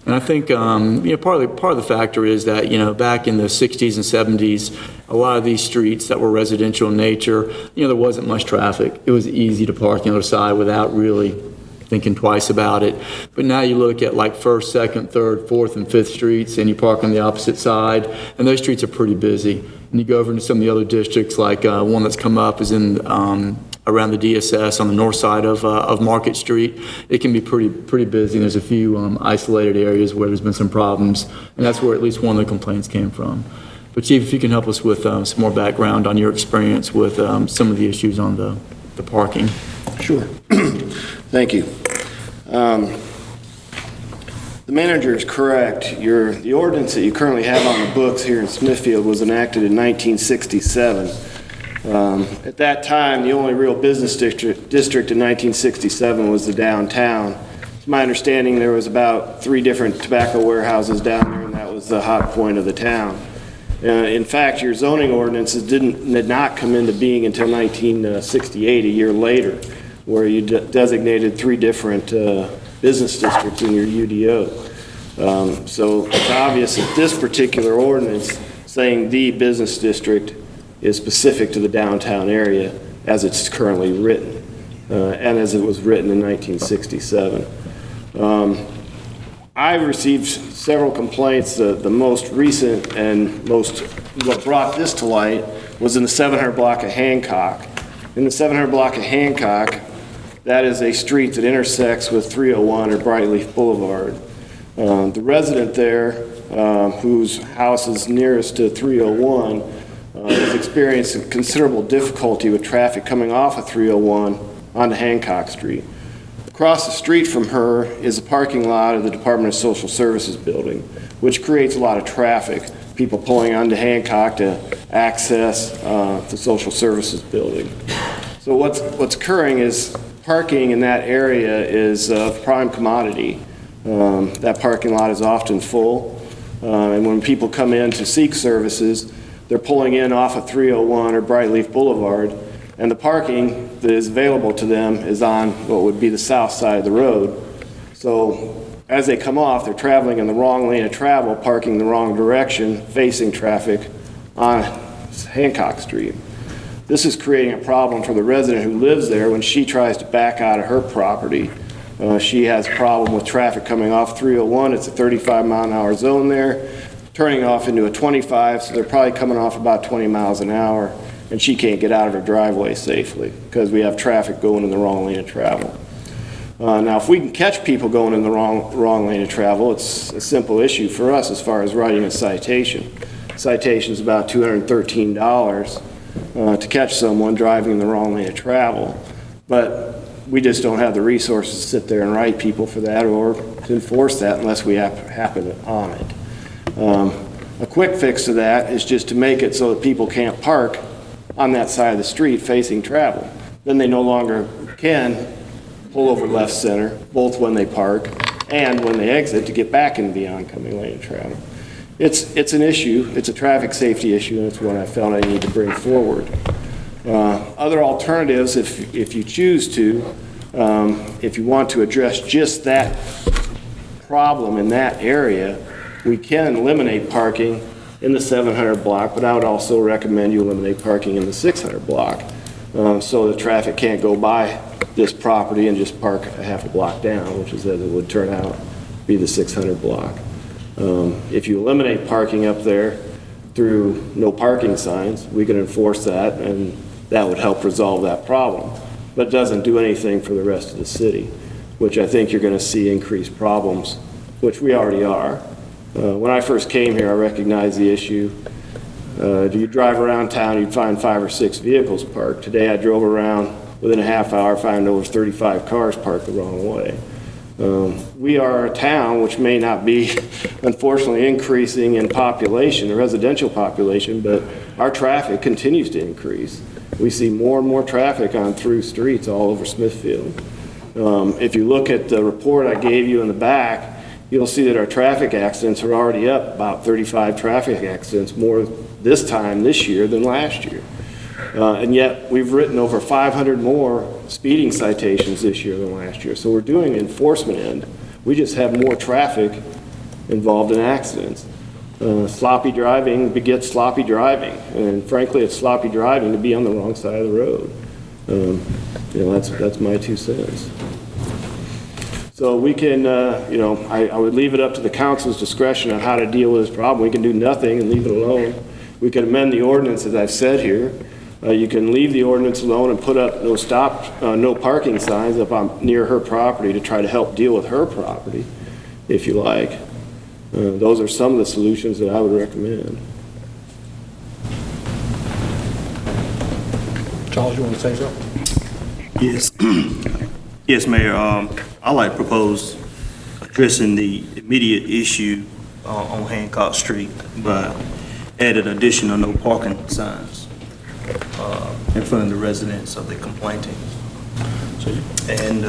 And I think part of the factor is that back in the 60s and 70s, a lot of these streets that were residential in nature, there wasn't much traffic. It was easy to park on the other side without really thinking twice about it. But now you look at like 1st, 2nd, 3rd, 4th, and 5th streets, and you park on the opposite side, and those streets are pretty busy. And you go over into some of the other districts, like one that's come up is in around the DSS on the north side of Market Street. It can be pretty busy. There's a few isolated areas where there's been some problems, and that's where at least one of the complaints came from. But Chief, if you can help us with some more background on your experience with some of the issues on the parking. Sure. Thank you. The manager is correct. The ordinance that you currently have on the books here in Smithfield was enacted in 1967. At that time, the only real business district in 1967 was the downtown. It's my understanding there was about 3 different tobacco warehouses down there, and that was the hot point of the town. In fact, your zoning ordinances did not come into being until 1968, a year later, where you designated 3 different business districts in your UDO. So it's obvious that this particular ordinance saying the business district is specific to the downtown area as it's currently written, and as it was written in 1967. I've received several complaints. The most recent and what brought this to light was in the 700 block of Hancock. In the 700 block of Hancock, that is a street that intersects with 301 or Brightleaf Boulevard. The resident there, whose house is nearest to 301, has experienced considerable difficulty with traffic coming off of 301 onto Hancock Street. Across the street from her is a parking lot of the Department of Social Services building, which creates a lot of traffic, people pulling onto Hancock to access the Social Services building. So what's occurring is parking in that area is a prime commodity. That parking lot is often full, and when people come in to seek services, they're pulling in off of 301 or Brightleaf Boulevard, and the parking that is available to them is on what would be the south side of the road. So as they come off, they're traveling in the wrong lane of travel, parking the wrong direction, facing traffic on Hancock Street. This is creating a problem for the resident who lives there when she tries to back out of her property. She has a problem with traffic coming off 301. It's a 35-mile-an-hour zone there, turning off into a 25, so they're probably coming off about 20 miles an hour, and she can't get out of her driveway safely because we have traffic going in the wrong lane of travel. Now, if we can catch people going in the wrong lane of travel, it's a simple issue for us as far as writing a citation. Citation is about $213 to catch someone driving in the wrong lane of travel, but we just don't have the resources to sit there and write people for that or to enforce that unless we happen on it. A quick fix to that is just to make it so that people can't park on that side of the street facing travel. Then they no longer can pull over left center, both when they park and when they exit to get back into the oncoming lane of travel. It's an issue, it's a traffic safety issue, and it's one I felt I need to bring forward. Other alternatives, if you choose to, if you want to address just that problem in that area, we can eliminate parking in the 700 block, but I would also recommend you eliminate parking in the 600 block, so the traffic can't go by this property and just park a half a block down, which is as it would turn out be the 600 block. If you eliminate parking up there through no parking signs, we can enforce that, and that would help resolve that problem. But it doesn't do anything for the rest of the city, which I think you're going to see increased problems, which we already are. When I first came here, I recognized the issue. You drive around town, you'd find 5 or 6 vehicles parked. Today I drove around, within a half hour, found over 35 cars parked the wrong way. We are a town which may not be, unfortunately, increasing in population, the residential population, but our traffic continues to increase. We see more and more traffic on through streets all over Smithfield. If you look at the report I gave you in the back, you'll see that our traffic accidents are already up about 35 traffic accidents more this time this year than last year. And yet we've written over 500 more speeding citations this year than last year. So we're doing the enforcement end. We just have more traffic involved in accidents. Sloppy driving begets sloppy driving, and frankly, it's sloppy driving to be on the wrong side of the road. That's my 2 cents. So we can, I would leave it up to the council's discretion on how to deal with this problem. We can do nothing and leave it alone. We can amend the ordinance, as I've said here. You can leave the ordinance alone and put up no parking signs up near her property to try to help deal with her property, if you like. Those are some of the solutions that I would recommend. Charles, you want to say something? Yes. Yes, Mayor. I'd like to propose addressing the immediate issue on Hancock Street by adding additional no parking signs in front of the residents of the complainant. And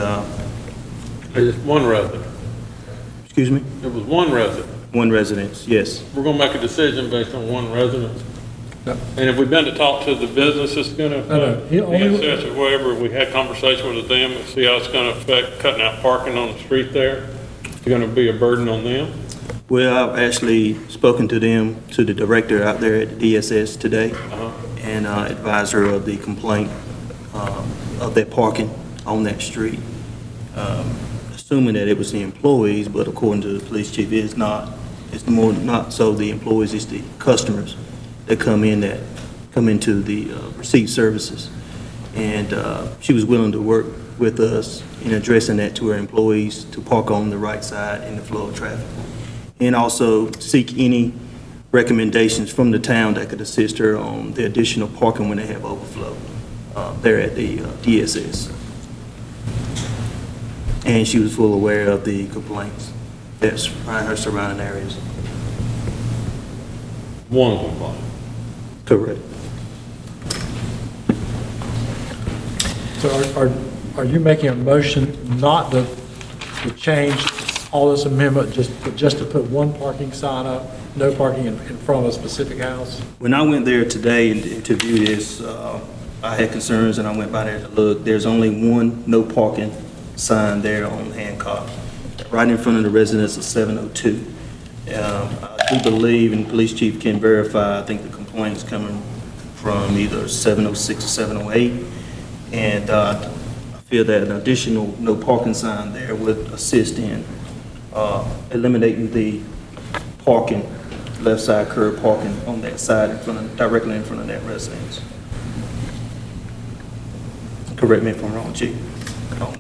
There's one resident. excuse me? It was one resident. One residence, yes. We're gonna make a decision based on one resident. And if we've been to talk to the business that's gonna, the assessor, whoever, we had conversation with them, and see how it's gonna affect cutting out parking on the street there. It's gonna be a burden on them. Well, I've actually spoken to them, to the director out there at the DSS today, and advised her of the complaint of that parking on that street. Assuming that it was the employees, but according to the police chief, it's not. It's more not so the employees, it's the customers that come into the receive services. And she was willing to work with us in addressing that to her employees to park on the right side in the flow of traffic. And also seek any recommendations from the town that could assist her on the additional parking when they have overflow there at the DSS. And she was full aware of the complaints that's around her surrounding areas. One complaint. Correct. So are you making a motion not to change all this amendment, just to put one parking sign up, no parking in front of a specific house? When I went there today and to view this, I had concerns and I went by there to look. There's only one no parking sign there on Hancock, right in front of the residence of 702. I do believe, and the police chief can verify, I think the complaint's coming from either 706 or 708. And I feel that an additional no parking sign there would assist in eliminating the parking, left side curb parking on that side directly in front of that residence. Correct me if I'm wrong, Chief.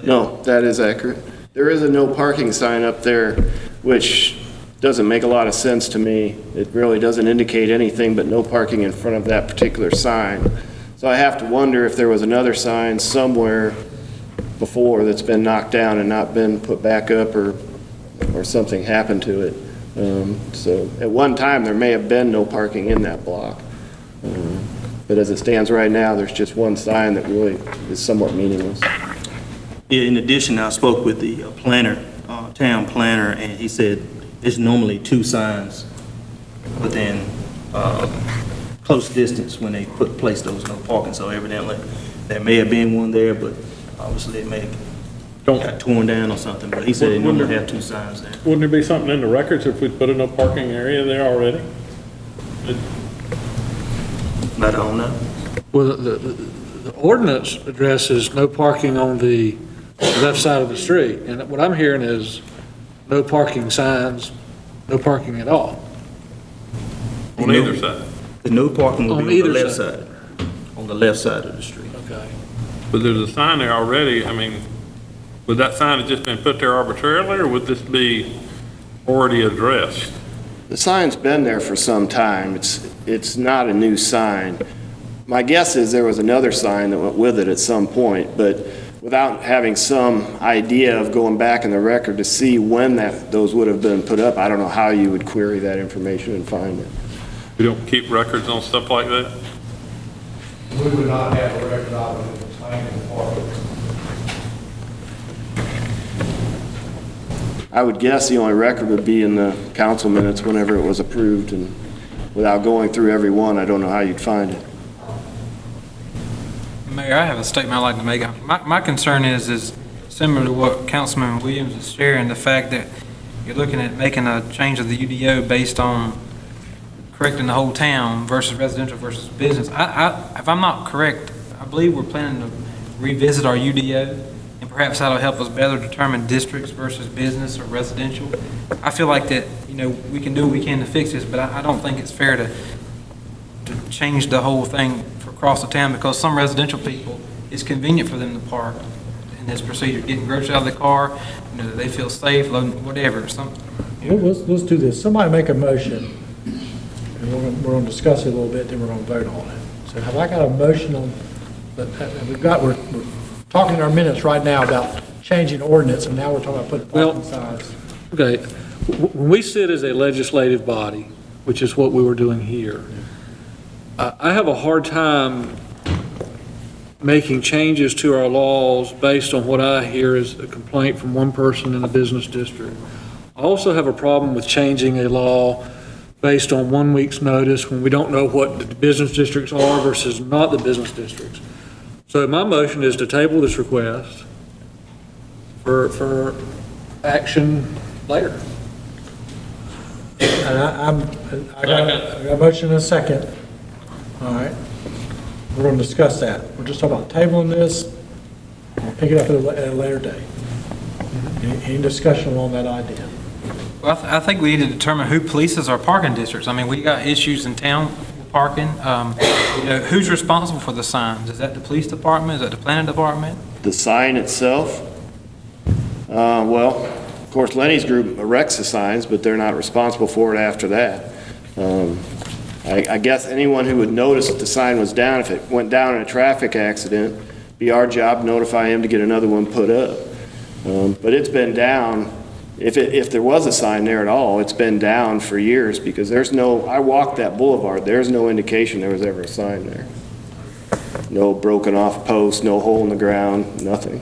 No, that is accurate. There is a no parking sign up there, which doesn't make a lot of sense to me. It really doesn't indicate anything but no parking in front of that particular sign. So I have to wonder if there was another sign somewhere before that's been knocked down and not been put back up, or something happened to it. So at one time, there may have been no parking in that block. But as it stands right now, there's just one sign that really is somewhat meaningless. In addition, I spoke with the planner, town planner, and he said there's normally 2 signs within close distance when they place those no parking. So evidently, there may have been one there, but obviously it may got torn down or something, but he said they normally have 2 signs there. Wouldn't there be something in the records if we put a no parking area there already? But I don't know. Well, the ordinance addresses no parking on the left side of the street, and what I'm hearing is no parking signs, no parking at all. On either side? The no parking will On be on the either left side. On the left side of the street. Okay. But there's a sign there already. I mean, would that sign have just been put there arbitrarily, or would this be already addressed? The sign's been there for some time. It's not a new sign. My guess is there was another sign that went with it at some point, but without having some idea of going back in the record to see when those would have been put up, I don't know how you would query that information and find it. We don't keep records on stuff like that? We would not have a record of it if it's hanging in the park. I would guess the only record would be in the council minutes whenever it was approved, and without going through every one, I don't know how you'd find it. Mayor, I have a statement I'd like to make. My concern is similar to what Councilman Williams is sharing, the fact that you're looking at making a change of the UDO based on correcting the whole town versus residential versus business. If I'm not correct, I believe we're planning to revisit our UDO, and perhaps that'll help us better determine districts versus business or residential. I feel like that, we can do what we can to fix this, but I don't think it's fair to change the whole thing for across the town, because some residential people, it's convenient for them to park in this procedure, getting groceries out of the car, they feel safe, whatever. Let's do this. Somebody make a motion, and we're going to discuss it a little bit, then we're going to vote on it. So have I got a motion on, we're talking in our minutes right now about changing ordinance, and now we're talking about putting parking signs. Okay, when we sit as a legislative body, which is what we were doing here, I have a hard time making changes to our laws based on what I hear is a complaint from one person in a business district. I also have a problem with changing a law based on 1 week's notice when we don't know what the business districts are versus not the business districts. So my motion is to table this request for action later. And I got a motion and a second. All right. We're going to discuss that. We're just talking about tabling this. We'll pick it up at a later date. Any discussion along that idea? Well, I think we need to determine who polices our parking districts. I mean, we got issues in town with parking. Who's responsible for the signs? Is that the police department? Is that the planning department? The sign itself? Well, of course, Lenny's group erects the signs, but they're not responsible for it after that. I guess anyone who would notice that the sign was down, if it went down in a traffic accident, be our job to notify him to get another one put up. But it's been down, if there was a sign there at all, it's been down for years, because I walked that boulevard, there's no indication there was ever a sign there. No broken off post, no hole in the ground, nothing.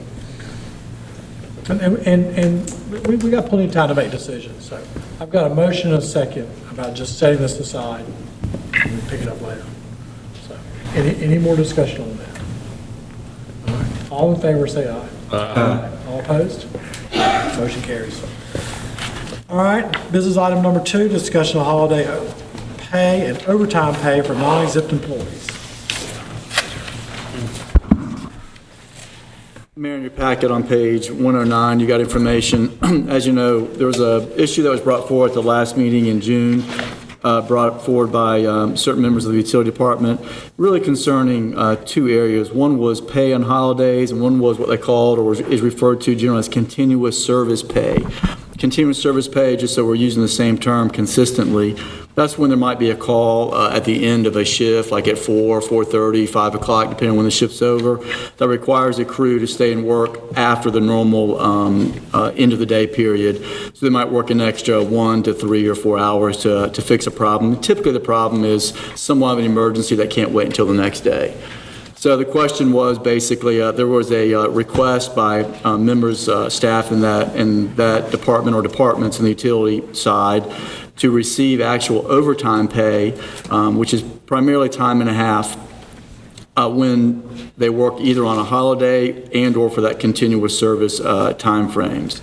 And we got plenty of time to make decisions. So I've got a motion and a second about just setting this aside and we'll pick it up later. So any more discussion on that? All right. All in favor say aye. Aye. All opposed? Motion carries. All right. Business item number 2, discussion of holiday pay and overtime pay for non-exempt employees. Mayor, in your packet on page 109, you got information. As you know, there was an issue that was brought forward at the last meeting in June, brought forward by certain members of the utility department, really concerning 2 areas. One was pay on holidays, and one was what they called, or is referred to generally as continuous service pay. Continuous service pay, just so we're using the same term consistently, that's when there might be a call at the end of a shift, like at 4, 4:30, 5 o'clock, depending on when the shift's over, that requires a crew to stay and work after the normal end of the day period. So they might work an extra 1 to 3 or 4 hours to fix a problem. Typically the problem is somewhat of an emergency that can't wait until the next day. So the question was basically, there was a request by members, staff in that department or departments in the utility side to receive actual overtime pay, which is primarily time and a half when they work either on a holiday and/or for that continuous service timeframes.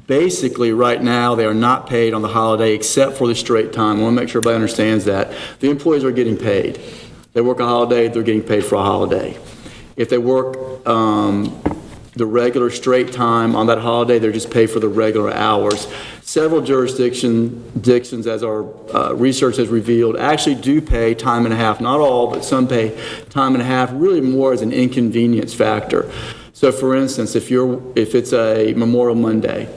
Basically, right now, they are not paid on the holiday except for the straight time. I want to make sure everybody understands that. The employees are getting paid. They work a holiday, they're getting paid for a holiday. If they work the regular straight time on that holiday, they're just paid for the regular hours. Several jurisdictions, as our research has revealed, actually do pay time and a half. Not all, but some pay time and a half, really more as an inconvenience factor. So for instance, if it's a Memorial Monday,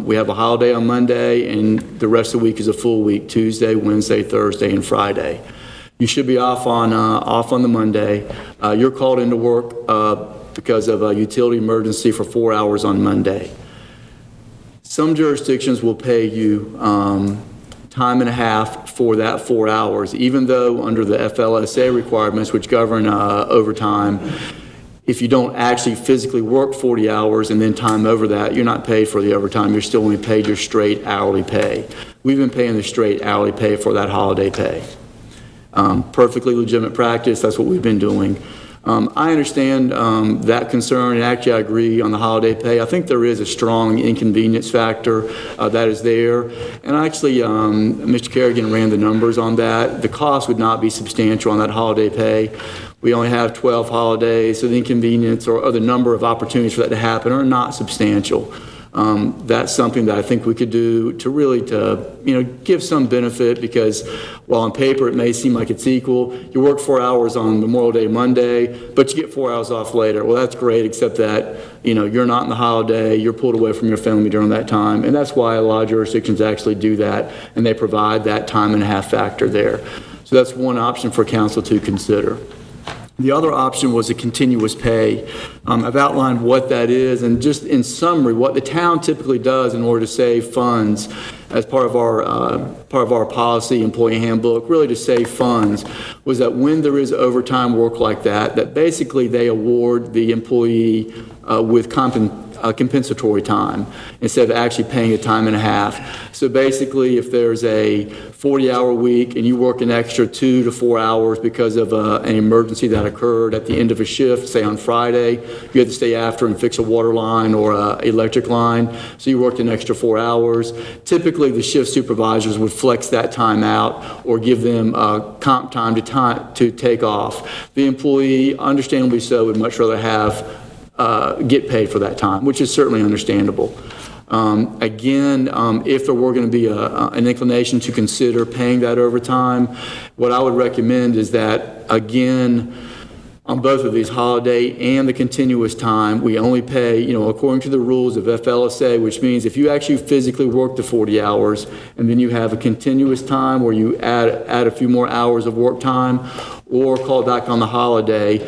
we have a holiday on Monday and the rest of the week is a full week, Tuesday, Wednesday, Thursday, and Friday. You should be off on the Monday. You're called into work because of a utility emergency for 4 hours on Monday. Some jurisdictions will pay you time and a half for that 4 hours, even though under the FLSA requirements, which govern overtime, if you don't actually physically work 40 hours and then time over that, you're not paid for the overtime. You're still only paid your straight hourly pay. We've been paying the straight hourly pay for that holiday pay. Perfectly legitimate practice. That's what we've been doing. I understand that concern, and actually I agree on the holiday pay. I think there is a strong inconvenience factor that is there. And actually, Mr. Kerrigan ran the numbers on that. The cost would not be substantial on that holiday pay. We only have 12 holidays, so the inconvenience or the number of opportunities for that to happen are not substantial. That's something that I think we could do to really give some benefit, because while on paper it may seem like it's equal, you work 4 hours on Memorial Day Monday, but you get 4 hours off later. Well, that's great, except that you're not in the holiday, you're pulled away from your family during that time, and that's why a lot of jurisdictions actually do that, and they provide that time and a half factor there. So that's one option for council to consider. The other option was a continuous pay. I've outlined what that is, and just in summary, what the town typically does in order to save funds as part of our policy, employee handbook, really to save funds, was that when there is overtime work like that basically they award the employee with compensatory time instead of actually paying a time and a half. So basically, if there's a 40-hour week and you work an extra 2 to 4 hours because of an emergency that occurred at the end of a shift, say on Friday, you had to stay after and fix a water line or an electric line, so you worked an extra 4 hours. Typically, the shift supervisors would flex that time out or give them comp time to take off. The employee, understandably so, would much rather get paid for that time, which is certainly understandable. Again, if there were going to be an inclination to consider paying that overtime, what I would recommend is that, again, on both of these, holiday and the continuous time, we only pay, according to the rules of FLSA, which means if you actually physically work the 40 hours and then you have a continuous time where you add a few more hours of work time or call back on the holiday,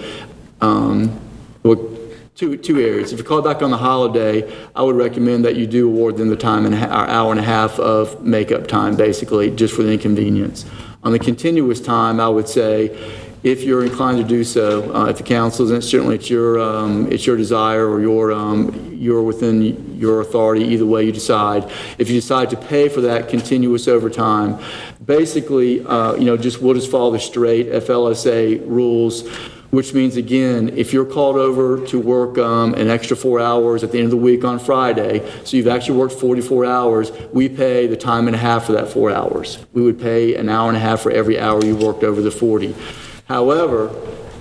Two areas. If you call back on the holiday, I would recommend that you do award them the time and hour and a half of makeup time, basically, just for the inconvenience. On the continuous time, I would say, if you're inclined to do so, if the council's, and certainly it's your desire or you're within your authority, either way you decide. If you decide to pay for that continuous overtime, basically, we'll just follow the straight FLSA rules, which means, again, if you're called over to work an extra 4 hours at the end of the week on Friday, so you've actually worked 44 hours, we pay the time and a half for that 4 hours. We would pay an hour and a half for every hour you worked over the 40. However,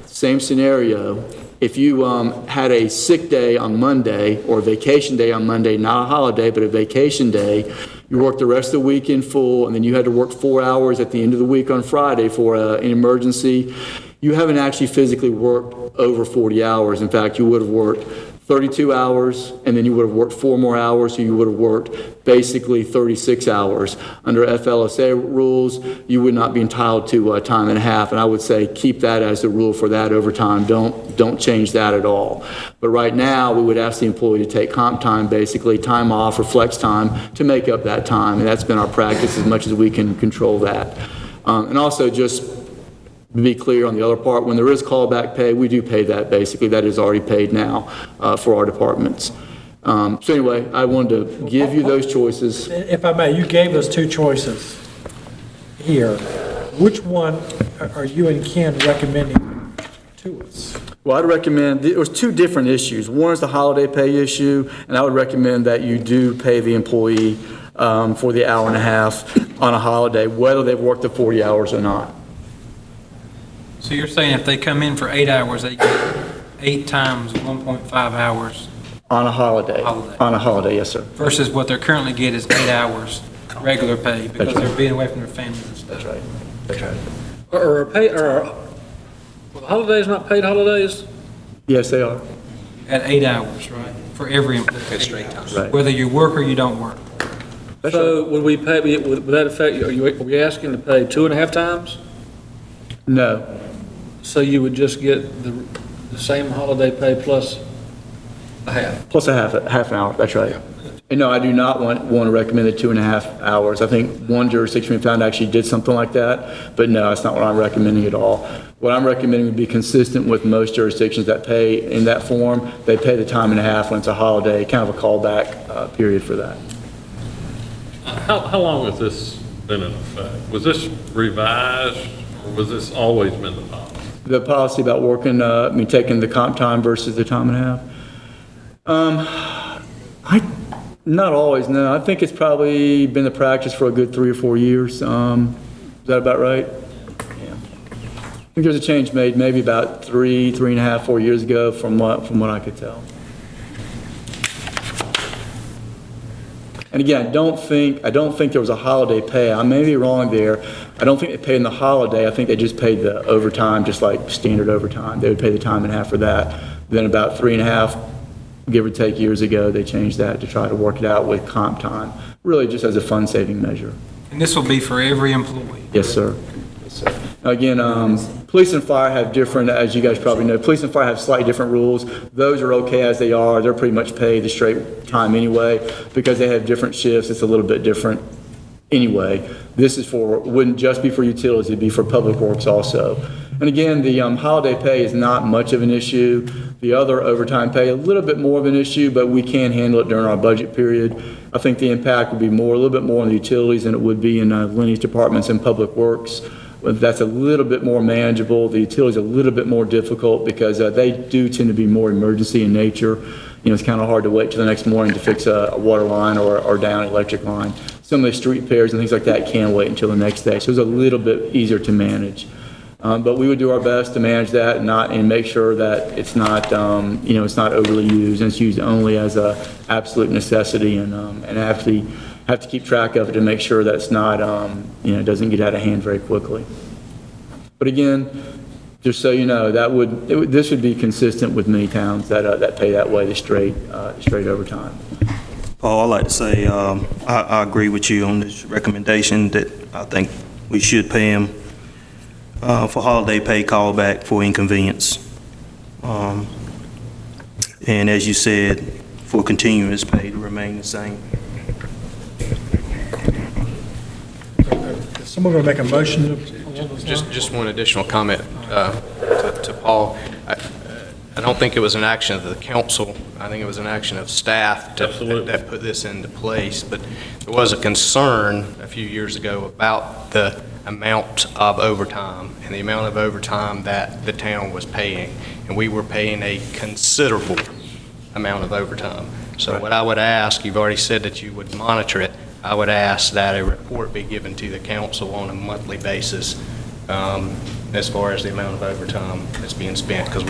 same scenario, if you had a sick day on Monday or a vacation day on Monday, not a holiday, but a vacation day, you worked the rest of the week in full, and then you had to work 4 hours at the end of the week on Friday for an emergency, you haven't actually physically worked over 40 hours. In fact, you would have worked 32 hours, and then you would have worked 4 more hours, so you would have worked basically 36 hours. Under FLSA rules, you would not be entitled to time and a half, and I would say keep that as the rule for that overtime. Don't change that at all. But right now, we would ask the employee to take comp time, basically time off or flex time, to make up that time, and that's been our practice as much as we can control that. And also, just to be clear on the other part, when there is callback pay, we do pay that, basically. That is already paid now for our departments. So anyway, I wanted to give you those choices. If I may, you gave us two choices here. Which one are you and Ken recommending to to us? Well, I'd recommend, there was two different issues. One is the holiday pay issue, and I would recommend that you do pay the employee for the hour and a half on a holiday, whether they've worked the 40 hours or not. So you're saying if they come in for 8 hours, they get 8 times 1.5 hours? On a holiday. On a holiday, yes, sir. Versus what they're currently get is 8 hours regular pay because right. they're being away from their families and stuff. That's right. That's right. Are holidays not paid holidays? Yes, they are. At 8 hours, right? For every employee. Good straight time. Right. Whether you work or you don't work. So would we pay, would that affect, are we asking to pay 2.5 times? No. So you would just get the same holiday pay plus a half? Plus a half an hour, that's right. And no, I do not want to recommend the 2.5 hours. I think one jurisdiction we found actually did something like that, but no, that's not what I'm recommending at all. What I'm recommending would be consistent with most jurisdictions that pay in that form. They pay the time and a half when it's a holiday, kind of a callback period for that. How long has this been in effect? Was this revised, or was this always been the policy? The policy about working, taking the comp time versus the time and a half? Not always, no. I think it's probably been the practice for a good 3 or 4 years. Is that about right? Yeah. I think there's a change made maybe about 3.5, 4 years ago from what I could tell. And again, I don't think there was a holiday pay. I may be wrong there. I don't think they paid in the holiday. I think they just paid the overtime, just like standard overtime. They would pay the time and a half for that. Then about 3.5, give or take, years ago, they changed that to try to work it out with comp time, really just as a fund-saving measure. And this will be for every employee? Yes, sir. Yes, sir. Again, police and fire have different, as you guys probably know, police and fire have slightly different rules. Those are okay as they are. They're pretty much paid the straight time anyway. Because they have different shifts, it's a little bit different anyway. This wouldn't just be for utilities, it'd be for public works also. And again, the holiday pay is not much of an issue. The other overtime pay, a little bit more of an issue, but we can handle it during our budget period. I think the impact would be a little bit more on the utilities than it would be in Lenny's departments and public works. That's a little bit more manageable. The utilities are a little bit more difficult because they do tend to be more emergency in nature. You know, it's kind of hard to wait till the next morning to fix a water line or down an electric line. Some of the street repairs and things like that can wait until the next day. So it's a little bit easier to manage. But we would do our best to manage that and make sure that it's not, it's not overly used, and it's used only as a absolute necessity, and actually have to keep track of it to make sure that it's not, it doesn't get out of hand very quickly. But again, just so you know, this would be consistent with many towns that pay that way, the straight overtime. Paul, I'd like to say I agree with you on this recommendation that I think we should pay him for holiday pay callback for inconvenience. And as you said, for continuous pay to remain the same. Is someone going to make a motion? Just one additional comment to Paul. I don't think it was an action of the council. I think it was an action of staff that put this into place. But there was a concern a few years ago about the amount of overtime and the amount of overtime that the town was paying. And we were paying a considerable amount of overtime. So what I would ask, you've already said that you would monitor it, I would ask that a report be given to the council on a monthly basis as far as the amount of overtime that's being spent, because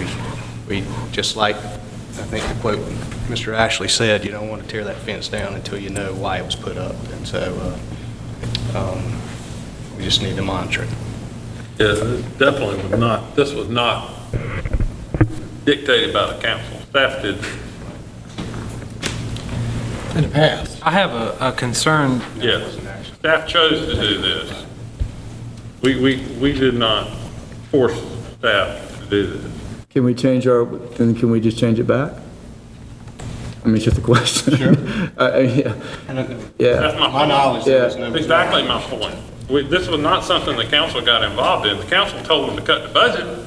we just like, I think the quote Mr. Ashley said, you don't want to tear that fence down until you know why it was put up. And so we just need to monitor it. Yeah, definitely was not, this was not dictated by the council. Staff did. In the past. I have a concern. Yes, staff chose to do this. We did not force staff to do this. Can we can we just change it back? I mean, it's just a question. Sure. Yeah. That's my knowledge. Yeah. Exactly my point. This was not something the council got involved in. The council told them to cut the budget.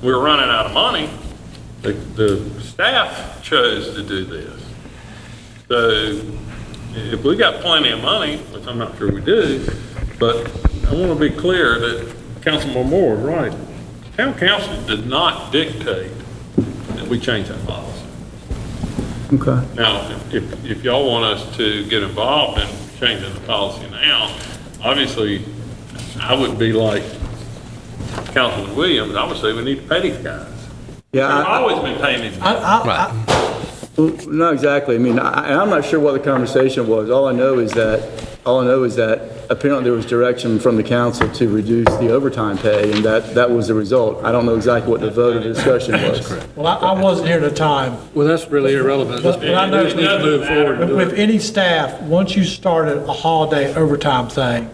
We were running out of money. The staff chose to do this. So if we got plenty of money, which I'm not sure we do, but I want to be clear that Councilman Moore is right. town council did not dictate that we change that policy. Okay. Now, if y'all want us to get involved in changing the policy now, obviously, I would be like Councilman Williams, I would say we need to pay these guys. Yeah, We've always been paying these guys. Well, not exactly. I mean, I'm not sure what the conversation was. All I know is that apparently there was direction from the council to reduce the overtime pay, and that was the result. I don't know exactly what the vote of the discussion was. Well, I wasn't here at the time. Well, that's really irrelevant. But I know We need to move forward and do with it. any staff, once you started a holiday overtime thing,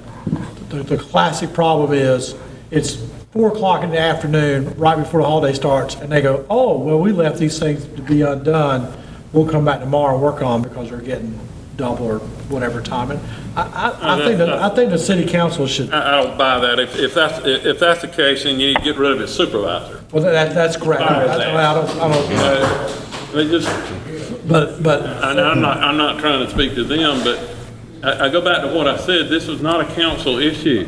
the classic problem is, it's 4 o'clock in the afternoon, right before the holiday starts, and they go, oh, well, we left these things to be undone. We'll come back tomorrow and work on them because they're getting double or whatever time. And I think the city council should. I don't buy that. If that's the case, then you need to get rid of his supervisor. Well, that's correct. I don't. They just. But. I'm not trying to speak to them, but I go back to what I said. This was not a council issue.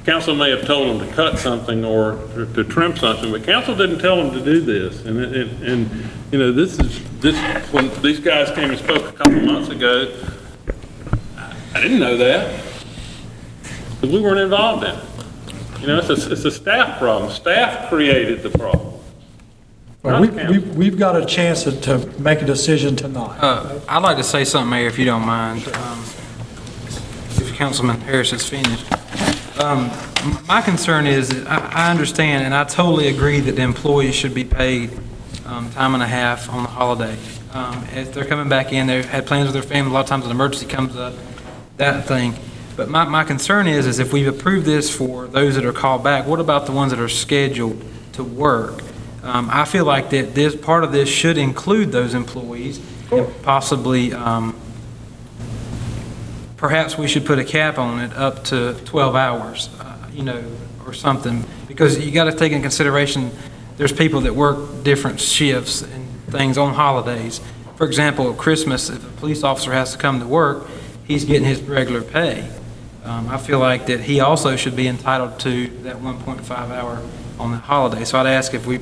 Council may have told them to cut something or to trim something, but council didn't tell them to do this. And you know, this when these guys came and spoke a couple months ago, I didn't know that because we weren't involved in it. You know, it's a staff problem. Staff created the problem. Well, we've got a chance to make a decision tonight. I'd like to say something, Mayor, if you don't mind, if Councilman Harris is finished. My concern is, that I understand and I totally agree that the employees should be paid time and a half on the holiday. As they're coming back in, they've had plans with their family, a lot of times an emergency comes up, that thing. But my concern is if we've approved this for those that are called back, what about the ones that are scheduled to work? I feel like that this part of this should include those employees, and possibly perhaps we should put a cap on it up to 12 hours, you know, or something, because you got to take into consideration there's people that work different shifts and things on holidays. For example, at Christmas, if a police officer has to come to work, he's getting his regular pay. I feel like that he also should be entitled to that 1.5 hour on the holiday. So I'd ask if we,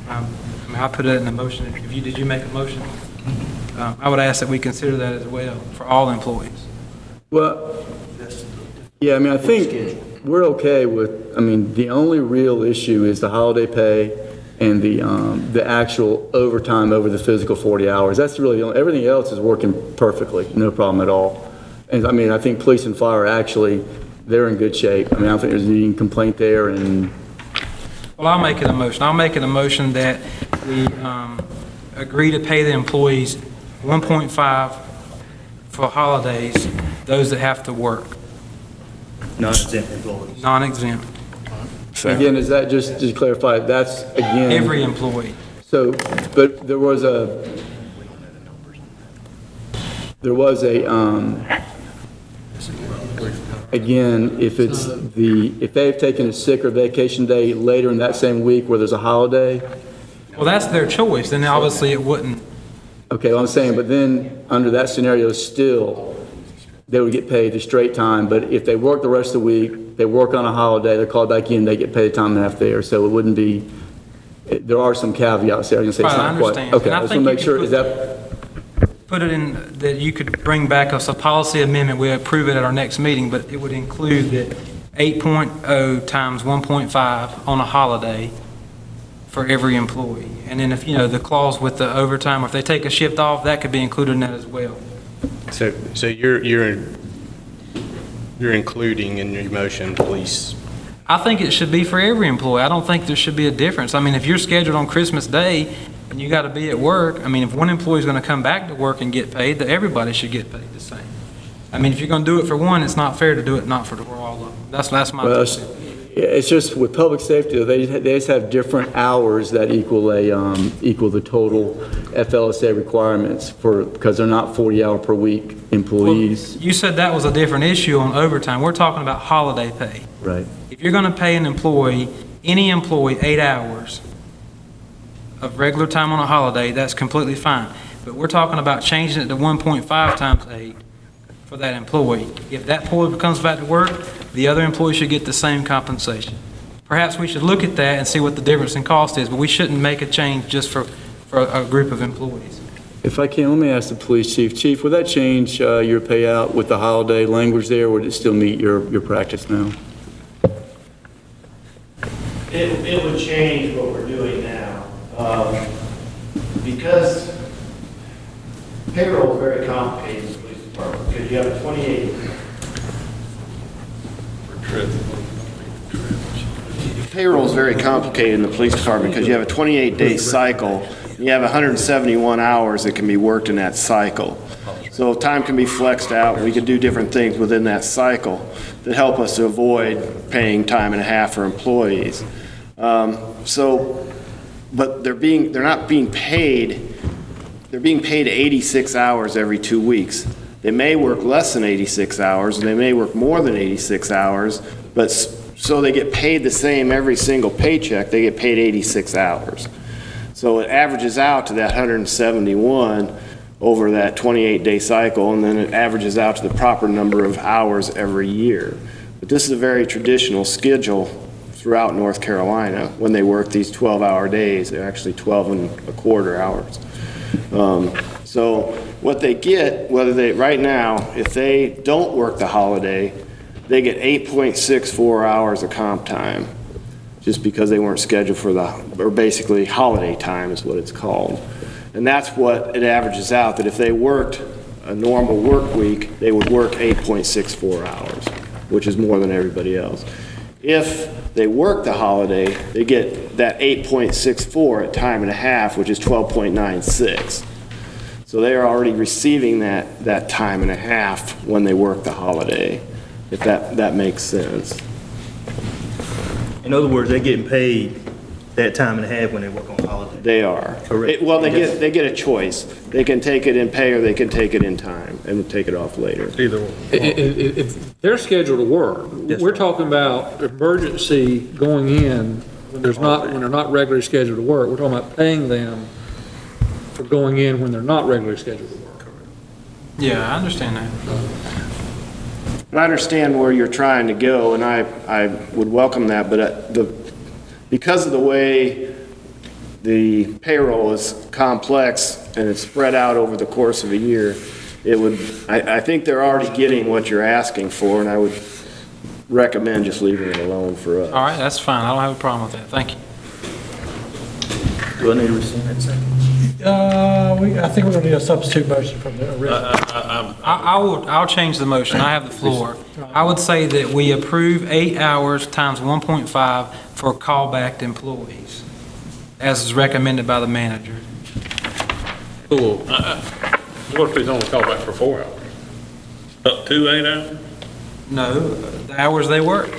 I put it in the motion. Did you make a motion? I would ask that we consider that as well for all employees. Well, yeah, I mean, I think we're okay with, I mean, the only real issue is the holiday pay and the actual overtime over the physical 40 hours. That's really the only, everything else is working perfectly, no problem at all. And I mean, I think police and fire actually, they're in good shape. I mean, I don't think there's any complaint there. And well, I'll make it a motion. I'll make it a motion that we agree to pay the employees 1.5 for holidays, those that have to work. Non-exempt employees. Non-exempt. again, is that, just to clarify, that's again. Every employee. So, but there was a, again, if they've taken a sick or vacation day later in that same week where there's a holiday. Well, that's their choice, then obviously it wouldn't. Okay, well, I'm saying, but then, under that scenario, still, they would get paid the straight time, but if they work the rest of the week, they work on a holiday, they're called back in, they get paid time and a half there, so it wouldn't be, there are some caveats there. I was gonna say it's Right, I not quite. understand. Okay, And I I just think want to you make can sure, is that, Put it in, that you could bring back us a policy amendment, we'll approve it at our next meeting, but it would include that 8.0 times 1.5 on a holiday for every employee. And then if, you know, the clause with the overtime, if they take a shift off, that could be included in that as well. So you're including in your motion police? I think it should be for every employee. I don't think there should be a difference. I mean, if you're scheduled on Christmas Day and you got to be at work, I mean, if one employee is going to come back to work and get paid, then everybody should get paid the same. I mean, if you're going to do it for one, it's not fair to do it not for all of them. That's my well, opinion. it's just with public safety, they just have different hours that equal the total FLSA requirements because they're not 40-hour per week employees. Well, you said that was a different issue on overtime. We're talking about holiday pay. Right. If you're going to pay an employee, any employee, 8 hours of regular time on a holiday, that's completely fine. But we're talking about changing it to 1.5 times 8 for that employee. If that employee comes back to work, the other employee should get the same compensation. perhaps we should look at that and see what the difference in cost is, but we shouldn't make a change just for a group of employees. If I can, let me ask the police chief. Chief, will that change your payout with the holiday language there, or would it still meet your practice now? It would change what we're doing now. Because payroll is very complicated in the police department, because you have a 28... Payroll is very complicated in the police department because you have a 28-day cycle. You have 171 hours that can be worked in that cycle. So time can be flexed out. We can do different things within that cycle that help us to avoid paying time and a half for employees. But they're not being paid. They're being paid 86 hours every 2 weeks. They may work less than 86 hours, and they may work more than 86 hours, but so they get paid the same every single paycheck. They get paid 86 hours. So it averages out to that 171 over that 28-day cycle, and then it averages out to the proper number of hours every year. But this is a very traditional schedule throughout North Carolina. When they work these 12-hour days, they're actually 12 and a quarter hours. So what they get, right now, if they don't work the holiday, they get 8.64 hours of comp time, just because they weren't scheduled for or basically holiday time is what it's called. And that's what it averages out, that if they worked a normal work week, they would work 8.64 hours, which is more than everybody else. If they work the holiday, they get that 8.64 at time and a half, which is 12.96. So they are already receiving that time and a half when they work the holiday, if that makes sense. In other words, they're getting paid that time and a half when they work on holiday. They are. Correct. They get a choice. They can take it in pay or they can take it in time and take it off later. Either one. If they're scheduled to work, we're talking about emergency going in when they're not regularly scheduled to work. We're talking about paying them for going in when they're not regularly scheduled to work. Yeah, I understand that. And I understand where you're trying to go, and I would welcome that, but because of the way the payroll is complex and it's spread out over the course of a year, I think they're already getting what you're asking for, and I would recommend just leaving it alone for us. All right, that's fine. I don't have a problem with that. Thank you. Do I need to rescind that second? I think we're going to need a substitute motion from the original. I'll change the motion. I have the floor. I would say that we approve 8 hours times 1.5 for callback employees, as is recommended by the manager. Cool. What if he's only called back for 4 hours? Up to 8 hours? No, the hours they work.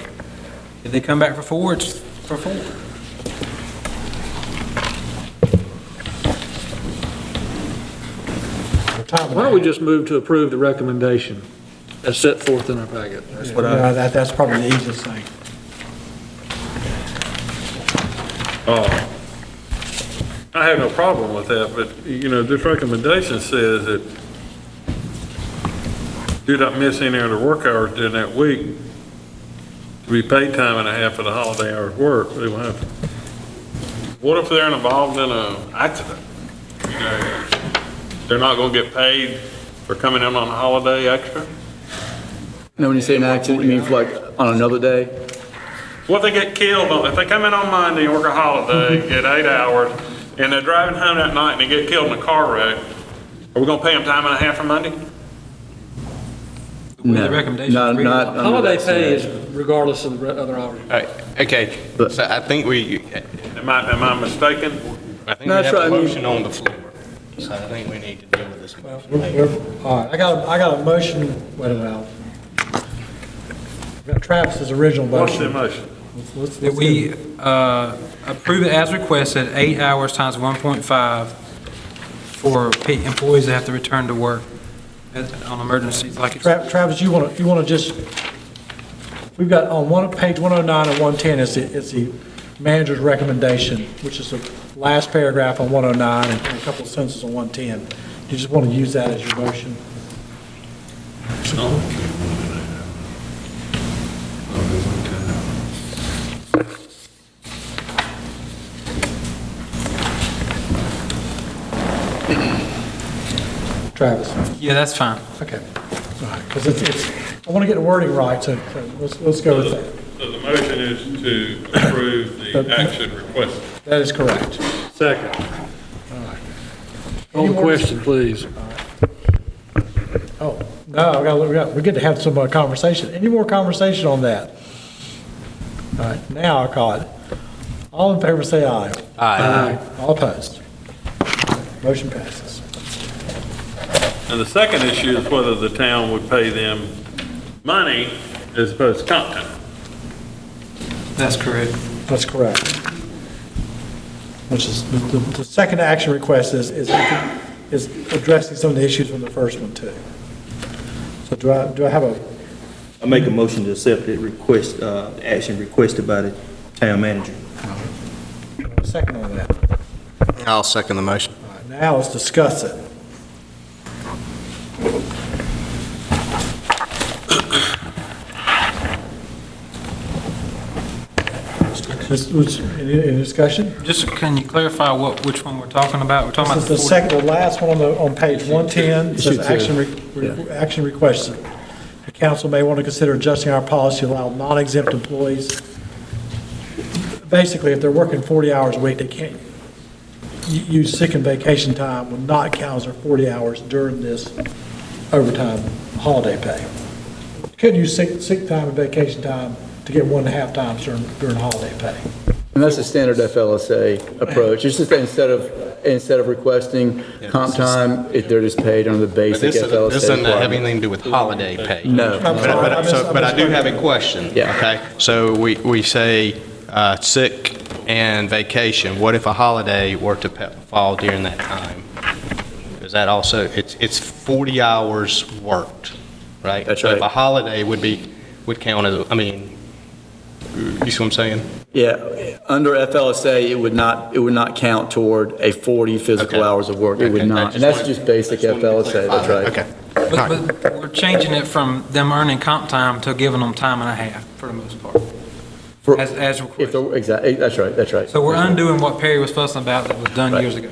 If they come back for 4, it's for 4. Why don't we just move to approve the recommendation as set forth in our packet? That's probably the easiest thing. I have no problem with that, but, this recommendation says that do not miss any other work hours during that week to be paid time and a half for the holiday hours work. They will have. What if they're involved in an accident? They're not going to get paid for coming in on a holiday extra? Now, when you say an accident, you mean like on another day? What if they get killed, if they come in on Monday and work a holiday, get 8 hours, and they're driving home that night and they get killed in a car wreck, are we going to pay them time and a half for Monday? No, The recommendation. not under Holiday that pay is scenario. regardless of the other hours. Okay, so I think Am I mistaken? I think we No, that's have right. a motion on the floor. So I think we need to deal with this motion. All right, I got a motion, wait a minute. I've got Travis's original What's the motion. motion? That we approve it as requested, 8 hours times 1.5 for employees that have to return to work on emergencies like it's. Travis, you want to just, we've got on page 109 and 110 it's the manager's recommendation, which is the last paragraph on 109 and a couple of sentences on 110. You just want to use that as your motion? Travis? Yeah, that's fine. Okay. All right, because I want to get the wording right, so let's go with that. So the motion is to approve the action requested. That is correct. Second. Call the question, please. Oh, no, we get to have some conversation. Any more conversation on that? All right, now I'll call it. All in favor say aye. Aye. All opposed? Motion passes. And the second issue is whether the town would pay them money as opposed to comp time. That's correct. That's correct. Which is, the second action request is addressing some of the issues from the first one too. So do I have a, I make a motion to accept the request, action requested by the town manager. second on that? I'll second the motion. All right, now let's discuss it. Any discussion? Just can you clarify which one we're talking about? We're talking This about is the last one on page 110. It says action requested. The council may want to consider adjusting our policy to allow non-exempt employees. Basically, if they're working 40 hours a week, they can't use sick and vacation time will not count as their 40 hours during this overtime holiday pay. You couldn't use sick time and vacation time to get 1.5 times during holiday pay. And that's the standard FLSA approach. It's just that instead of requesting comp time, they're just paid under the basic FLSA. This doesn't have anything to do with holiday pay. No. But I do have a question. Yeah. Okay, so we say sick and vacation. What if a holiday were to fall during that time? Is that also, it's 40 hours worked, right? That's so right. If a holiday would count as, I mean, you see what I'm saying? Yeah, under FLSA, it would not count toward a 40 physical hours of work. It would not, and that's just basic FLSA, that's right. Okay. But we're changing it from them earning comp time to giving them time and a half, for the most part. As requested. Exactly, that's right. So we're undoing what Perry was fussing about that was done years ago.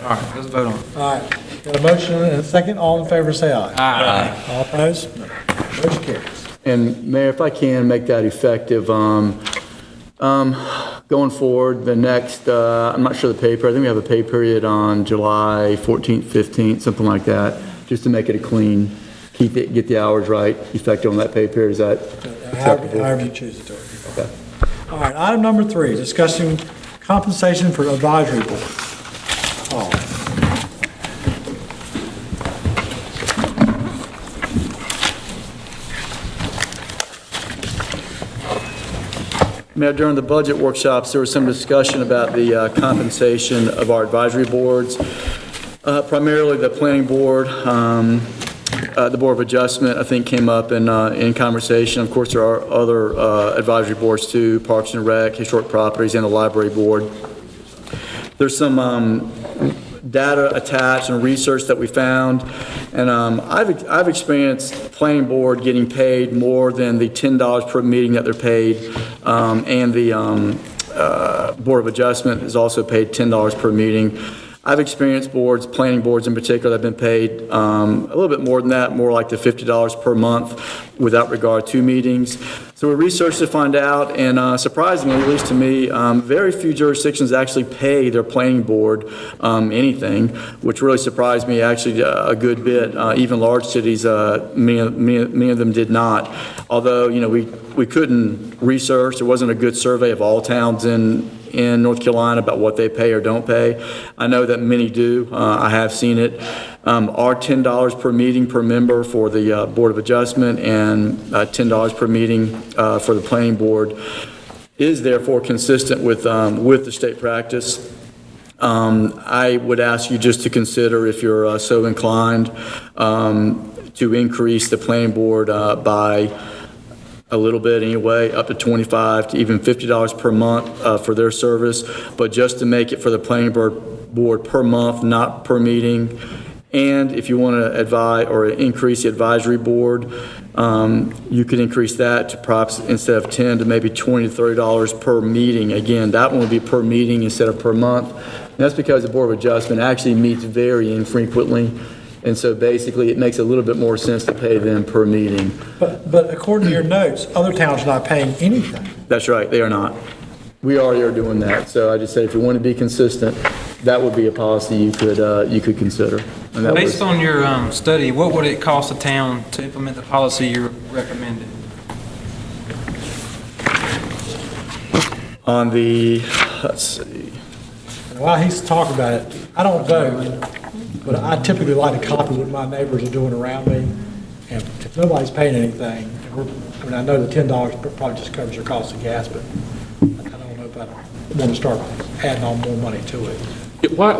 All right, let's vote on it. All right, got a motion and a second. All in favor, say aye. Aye. All opposed? No. Motion carries. And Mayor, if I can make that effective, going forward, the next, I'm not sure the pay period, I think we have a pay period on July 14th, 15th, something like that, just to make it a clean, get the hours right, effective on that pay period. Is that acceptable? However you choose to do it. Okay. All right, item number 3, discussing compensation for advisory board. Oh. Mayor, during the budget workshops, there was some discussion about the compensation of our advisory boards, primarily the planning board. The Board of Adjustment, I think, came up in conversation. Of course, there are other advisory boards too, Parks and Rec, Historic Properties, and the Library Board. There's some data attached and research that we found, and I've experienced Planning Board getting paid more than the $10 per meeting that they're paid, and the Board of Adjustment is also paid $10 per meeting. I've experienced boards, planning boards in particular, that have been paid a little bit more than that, more like the $50 per month without regard to meetings. So we researched to find out, and surprisingly, at least to me, very few jurisdictions actually pay their planning board anything, which really surprised me actually a good bit. Even large cities, many of them did not. Although, we couldn't research, there wasn't a good survey of all towns in North Carolina about what they pay or don't pay. I know that many do. I have seen it. Our $10 per meeting per member for the Board of Adjustment and $10 per meeting for the Planning Board is therefore consistent with the state practice. I would ask you just to consider, if you're so inclined, to increase the Planning Board by a little bit anyway, up to $25 to even $50 per month for their service, but just to make it for the planning board per month, not per meeting. And if you want to advise or increase the advisory board, you could increase that to perhaps instead of $10 to maybe $20 to $30 per meeting. Again, that one would be per meeting instead of per month. that's because the Board of Adjustment actually meets very infrequently, and so basically it makes a little bit more sense to pay them per meeting. But according to your notes, other towns are not paying anything. That's right, they are not. We already are doing that, so I just said if you want to be consistent, that would be a policy you could consider. And that Based was- on your study, what would it cost the town to implement the policy you're recommending? On the, let's see. While he's talking about it, I don't vote, but I typically like to copy what my neighbors are doing around me. And if nobody's paying anything, I know the $10 probably just covers your cost of gas, but I don't know if I want to start adding on more money to it. Why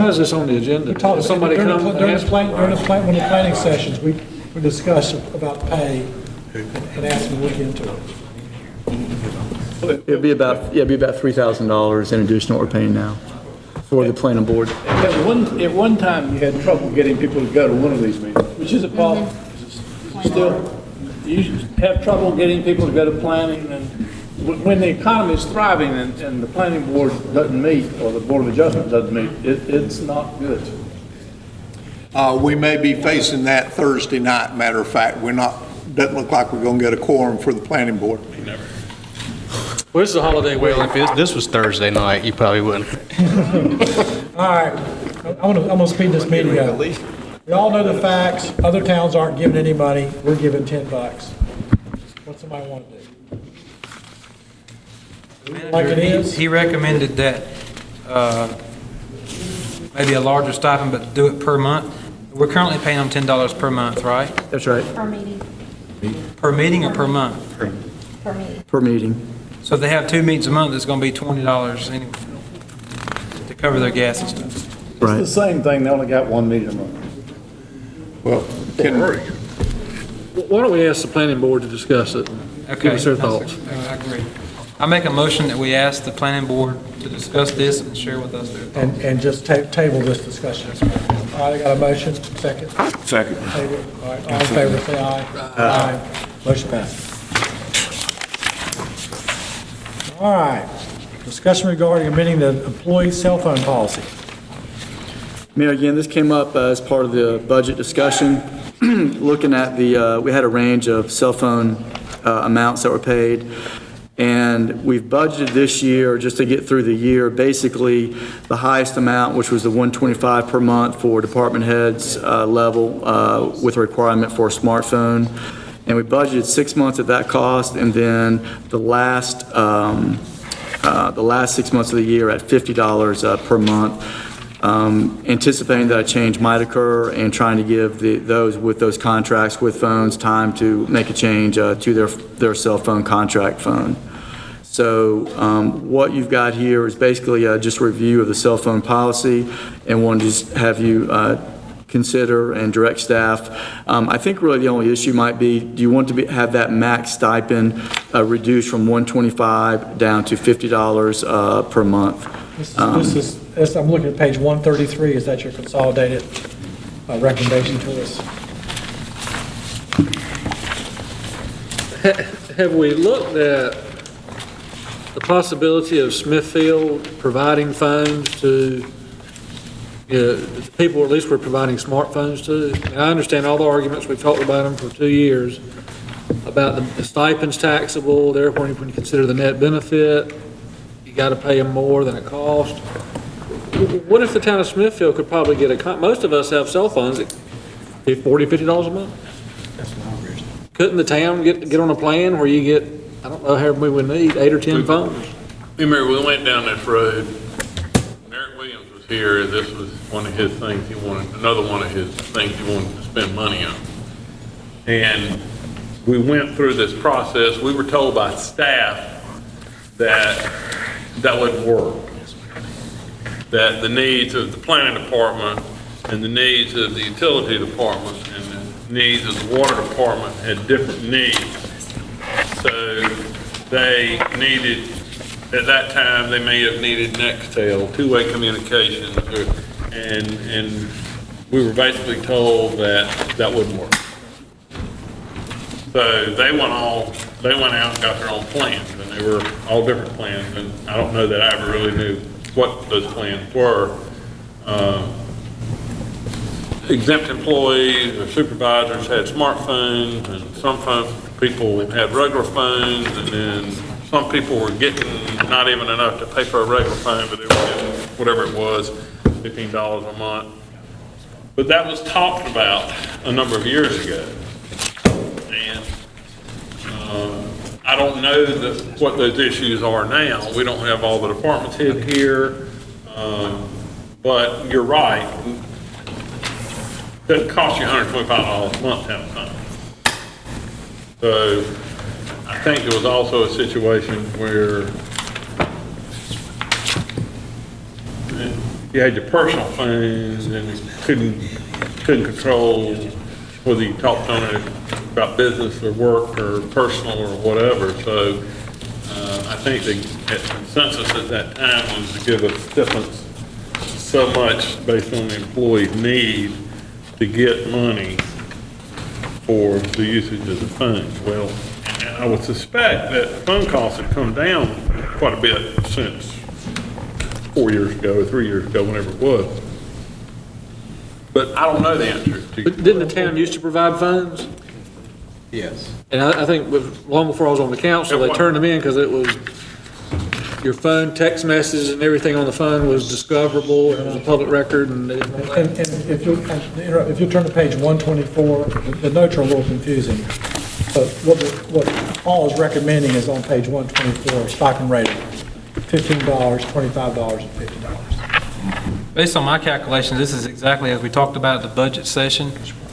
is this on the agenda? We talked, Somebody during come the, and during ask? the plan, one of the planning sessions, we discussed about pay and asked them to look into it. It'd be about $3,000 in addition to what we're paying now for the planning board. At one time, you had trouble getting people to go to one of these meetings, which is a problem. Is it still, you have trouble getting people to go to planning, and when the economy is thriving and the planning board doesn't meet, or the Board of Adjustment doesn't meet, it's not good. We may be facing that Thursday night, matter of fact. Doesn't look like we're going to get a quorum for the planning board. Well, this is a holiday week. Well, if this was Thursday night, you probably wouldn't. All right, I'm gonna speed this meeting up. We all know the facts. Other towns aren't giving any money. We're giving $10. What somebody want to do? Like it is? He recommended that maybe a larger stipend, but do it per month. We're currently paying them $10 per month, right? That's right. Per meeting, Per meeting or per month? per meeting. Per meeting. So if they have 2 meetings a month, it's going to be $20 anyway to cover their gas and stuff. Right. It's the same thing, they only got one meeting a month. Well, Why don't we ask the planning board to discuss it? Okay. Give us their thoughts. I agree. I make a motion that we ask the planning board to discuss this and share with us their thoughts. And just table this discussion. All right, I got a motion, second? Second. Table. All right, all in favor, say aye. Aye. Motion passed. All right, discussion regarding amending the employee cell phone policy. Mayor, again, this came up as part of the budget discussion. Looking at we had a range of cell phone amounts that were paid, and we've budgeted this year, just to get through the year, basically the highest amount, which was the $125 per month for department heads level with a requirement for a smartphone. And we budgeted 6 months at that cost, and then the last 6 months of the year at $50 per month. Anticipating that a change might occur and trying to give those with those contracts with phones time to make a change to their cell phone contract phone. So what you've got here is basically just a review of the cell phone policy, and want to just have you consider and direct staff. I think really the only issue might be, do you want to have that max stipend reduced from $125 down to $50 per month? I'm looking at page 133. Is that your consolidated recommendation to us? Have we looked at the possibility of Smithfield providing phones to the people at least we're providing smartphones to? And I understand all the arguments, we've talked about them for 2 years, about the stipends taxable, therefore when you consider the net benefit, you got to pay them more than it costs. What if the town of Smithfield could probably get most of us have cell phones at $40, $50 a month? Couldn't the town get on a plan where you get, I don't know how many we need, 8 or 10 phones? Remember, we went down this road. When Eric Williams was here, this was one of his things another one of his things he wanted to spend money on. And we went through this process. We were told by staff that that wouldn't work. That the needs of the planning department and the needs of the utility department and the needs of the water department had different needs. So they needed, at that time, they may have needed Nextel, two-way communications, and we were basically told that that wouldn't work. So they went out and got their own plans, and they were all different plans, and I don't know that I ever really knew what those plans were. Exempt employees or supervisors had smartphones, and some people had regular phones, and then some people were getting not even enough to pay for a regular phone, but they were getting whatever it was, $15 a month. But that was talked about a number of years ago. And I don't know what those issues are now. We don't have all the departments head here, but you're right. It doesn't cost you $125 a month to have a phone. So I think there was also a situation where you had your personal phones and you couldn't control whether you talked on it about business or work or personal or whatever. So I think the consensus at that time was to give a difference so much based on the employee's need to get money for the usage of the funds. Well, and I would suspect that phone costs have come down quite a bit since 4 years ago or 3 years ago, whenever it was. But I don't know the answer to. But didn't the town used to provide phones? Yes. And I think long before I was on the council, they turned them in because it was, your phone, text messages and everything on the phone was discoverable, and it was a public record, and they didn't. And if you turn to page 124, the notes are a little confusing. But what Paul is recommending is on page 124, stipend rating, $15, $25, and $50. Based on my calculations, this is exactly as we talked about at the budget session,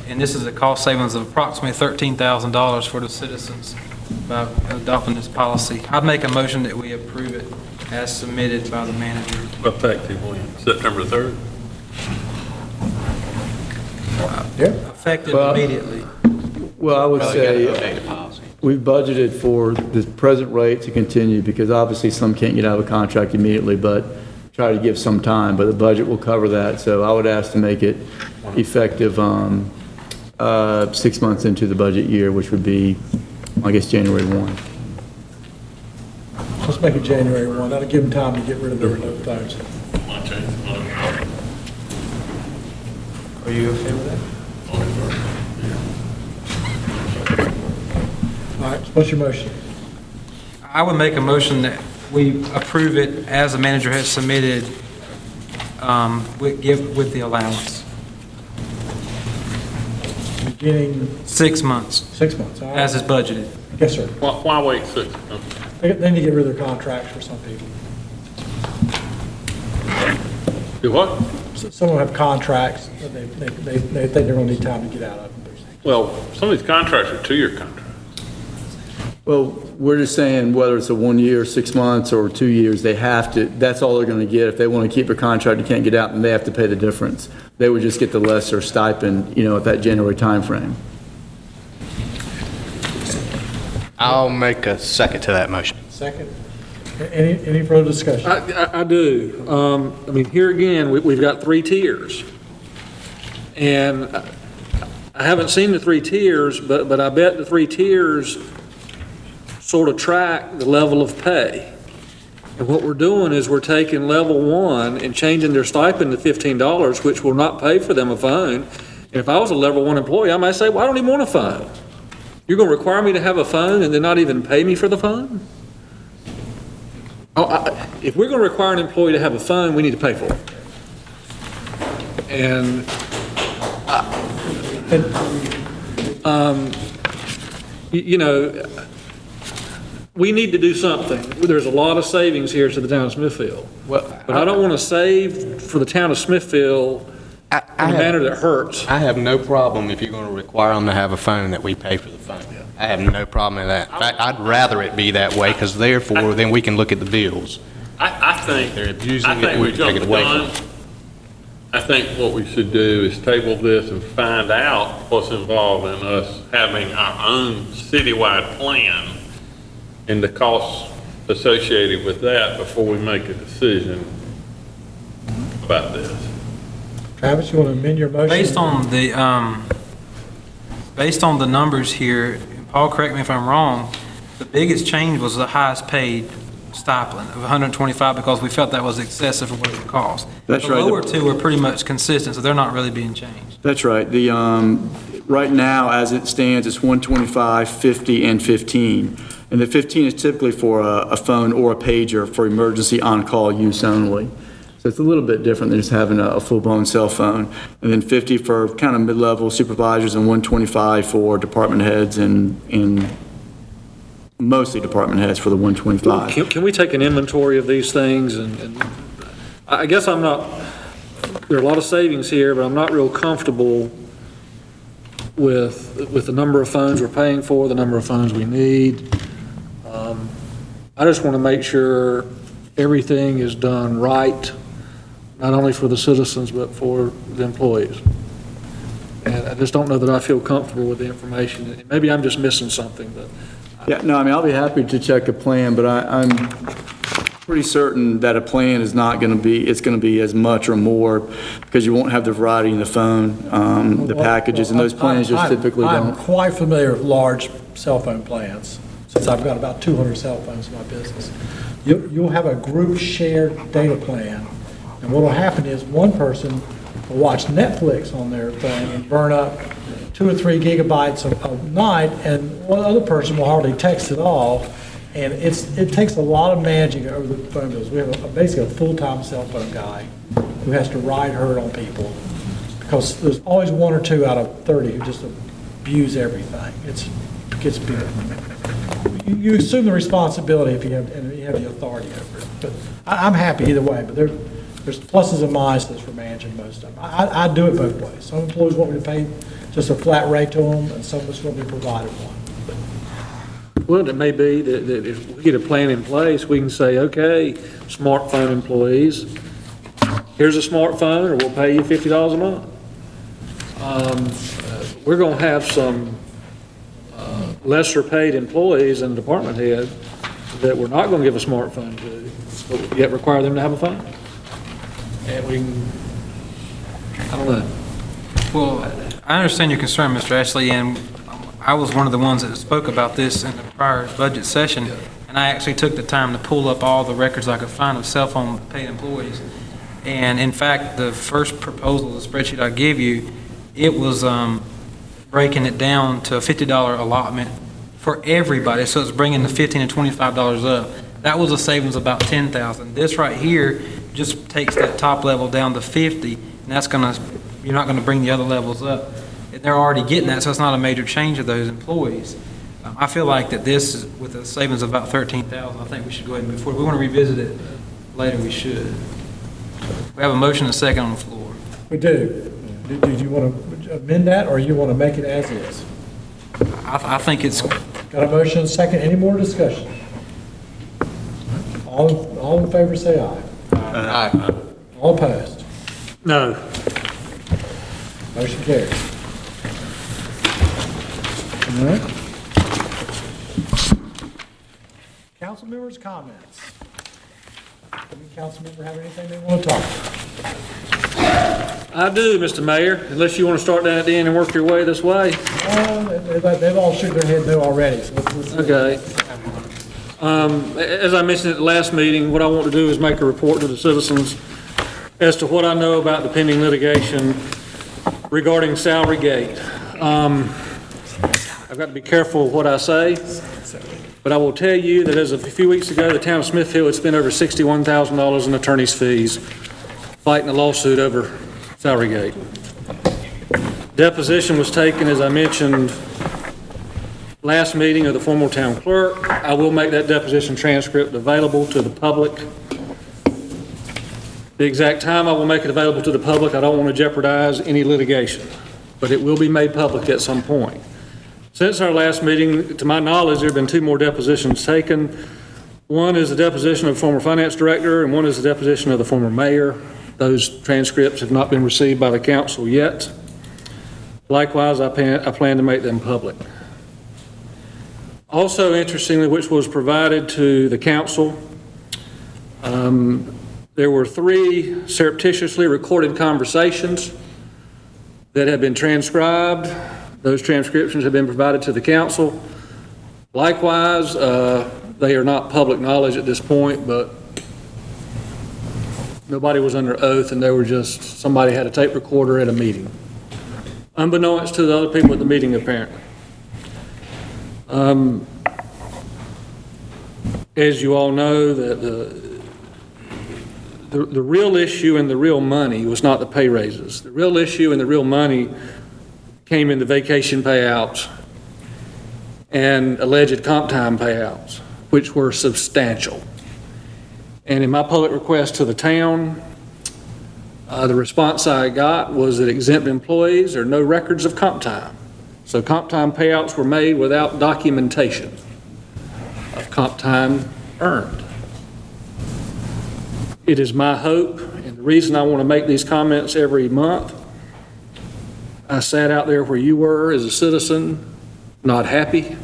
and this is a cost savings of approximately $13,000 for the citizens by adopting this policy. I'd make a motion that we approve it as submitted by the manager. Effective when? September 3rd? Effective immediately. Well, I would say we've budgeted for the present rate to continue because obviously some can't get out of a contract immediately, but try to give some time, but the budget will cover that. So I would ask to make it effective 6 months into the budget year, which would be, I guess, January 1. Let's make it January 1. That'll give them time to get rid of their phones. Are you okay with that? All right, what's your motion? I would make a motion that we approve it as the manager has submitted, with the allowance. Beginning 6 months. 6 months, all right. As is budgeted. Yes, sir. Why wait 6? They need to get rid of their contracts for some people. Do what? So some of them have contracts, and they think they're going to need time to get out of them. Well, some of these contracts are 2-year contracts. Well, we're just saying whether it's a 1 year, 6 months, or 2 years, they have to, that's all they're going to get. If they want to keep a contract and can't get out, then they have to pay the difference. They would just get the lesser stipend, at that January timeframe. I'll make a second to that motion. Second. Any further discussion? I do. Here again, we've got 3 tiers. And I haven't seen the 3 tiers, but I bet the 3 tiers sort of track the level of pay. And what we're doing is we're taking level 1 and changing their stipend to $15, which will not pay for them a phone. And if I was a level 1 employee, I might say, well, I don't even want a phone. You're going to require me to have a phone and then not even pay me for the phone? If we're going to require an employee to have a phone, we need to pay for it. And we need to do something. There's a lot of savings here to the town of Smithfield. But I don't want to save for the town of Smithfield in a manner that hurts. I have no problem if you're going to require them to have a phone that we pay for the phone. I have no problem with that. In fact, I'd rather it be that way because therefore then we can look at the bills. I think they're abusing it, we take it away from them. I think what we should do is table this and find out what's involved in us having our own citywide plan and the costs associated with that before we make a decision about this. Travis, you want to amend your motion? Based on the numbers here, and Paul, correct me if I'm wrong, the biggest change was the highest paid stipend of $125 because we felt that was excessive for what it would cost. That's right. The lower two are pretty much consistent, so they're not really being changed. That's right. The, right now, as it stands, it's 125, 50, and 15. And the 15 is typically for a phone or a pager for emergency on-call use only. So it's a little bit different than just having a full-blown cell phone. And then 50 for kind of mid-level supervisors and 125 for department heads and mostly department heads for the 125. Can we take an inventory of these things? And I guess I'm not, there are a lot of savings here, but I'm not real comfortable with the number of phones we're paying for, the number of phones we need. I just want to make sure everything is done right, not only for the citizens, but for the employees. And I just don't know that I feel comfortable with the information. Maybe I'm just missing something, but. Yeah, no, I mean, I'll be happy to check a plan, but I'm pretty certain that a plan is not going to be, it's going to be as much or more because you won't have the variety in the phone, the packages, and those plans just typically don't. I'm quite familiar with large cell phone plans, since I've got about 200 cell phones in my business. You'll have a group shared data plan, and what will happen is one person will watch Netflix on their thing and burn up 2 or 3 gigabytes a night, and one other person will hardly text at all. And it takes a lot of managing over the phone bills. We have basically a full-time cell phone guy who has to ride herd on people because there's always 1 or 2 out of 30 who just abuse everything. It gets big. You assume the responsibility if you have the authority over it. But I'm happy either way. But there's pluses and minuses for managing most of them. I do it both ways. Some employees want me to pay just a flat rate to them, and some of us want me to provide one. Well, it may be that if we get a plan in place, we can say, okay, smartphone employees, here's a smartphone, or we'll pay you $50 a month. We're going to have some lesser paid employees and department head that we're not going to give a smartphone to, but yet require them to have a phone. And we can, I don't know. Well, I understand your concern, Mr. Ashley, and I was one of the ones that spoke about this in the prior budget session, and I actually took the time to pull up all the records I could find of cell phone paid employees. And in fact, the first proposal, the spreadsheet I gave you, it was breaking it down to a $50 allotment for everybody, so it's bringing the $15 and $25 up. That was a savings of about $10,000. This right here just takes that top level down to 50, and that's gonna, you're not gonna bring the other levels up. They're already getting that, so it's not a major change of those employees. I feel like that this, is, with a savings of about $13,000, I think we should go ahead and move forward. If we want to revisit it later, we should. We have a motion and a second on the floor. We do. Did you want to amend that, or you want to make it as is? I think it's... Got a motion and a second. Any more discussion? All in favor say aye. Aye. All opposed? No. Motion carries. All right. Council members' comments. Any council member have anything they want to talk about? I do, Mr. Mayor, unless you want to start down at the end and work your way this way. They've all shook their head no already. So let's Okay. As I mentioned at the last meeting, what I want to do is make a report to the citizens as to what I know about the pending litigation regarding Salary Gate. I've got to be careful what I say, but I will tell you that as of a few weeks ago, the town of Smithfield had spent over $61,000 in attorney's fees fighting a lawsuit over Salary Gate. Deposition was taken, as I mentioned, last meeting of the former town clerk. I will make that deposition transcript available to the public. The exact time I will make it available to the public, I don't want to jeopardize any litigation, but it will be made public at some point. Since our last meeting, to my knowledge, there have been 2 more depositions taken. One is the deposition of the former finance director, and one is the deposition of the former mayor. Those transcripts have not been received by the council yet. Likewise, I plan to make them public. Also, interestingly, which was provided to the council, there were 3 surreptitiously recorded conversations that have been transcribed. Those transcriptions have been provided to the council. Likewise, They are not public knowledge at this point, but nobody was under oath, and they were just, somebody had a tape recorder at a meeting, unbeknownst to the other people at the meeting, apparently. As you all know, that the real issue and the real money was not the pay raises. The real issue and the real money came in the vacation payouts and alleged comp time payouts, which were substantial. And in my public request to the town, the response I got was that exempt employees are no records of comp time. So comp time payouts were made without documentation of comp time earned. It is my hope, and the reason I want to make these comments every month, I sat out there where you were as a citizen, not happy.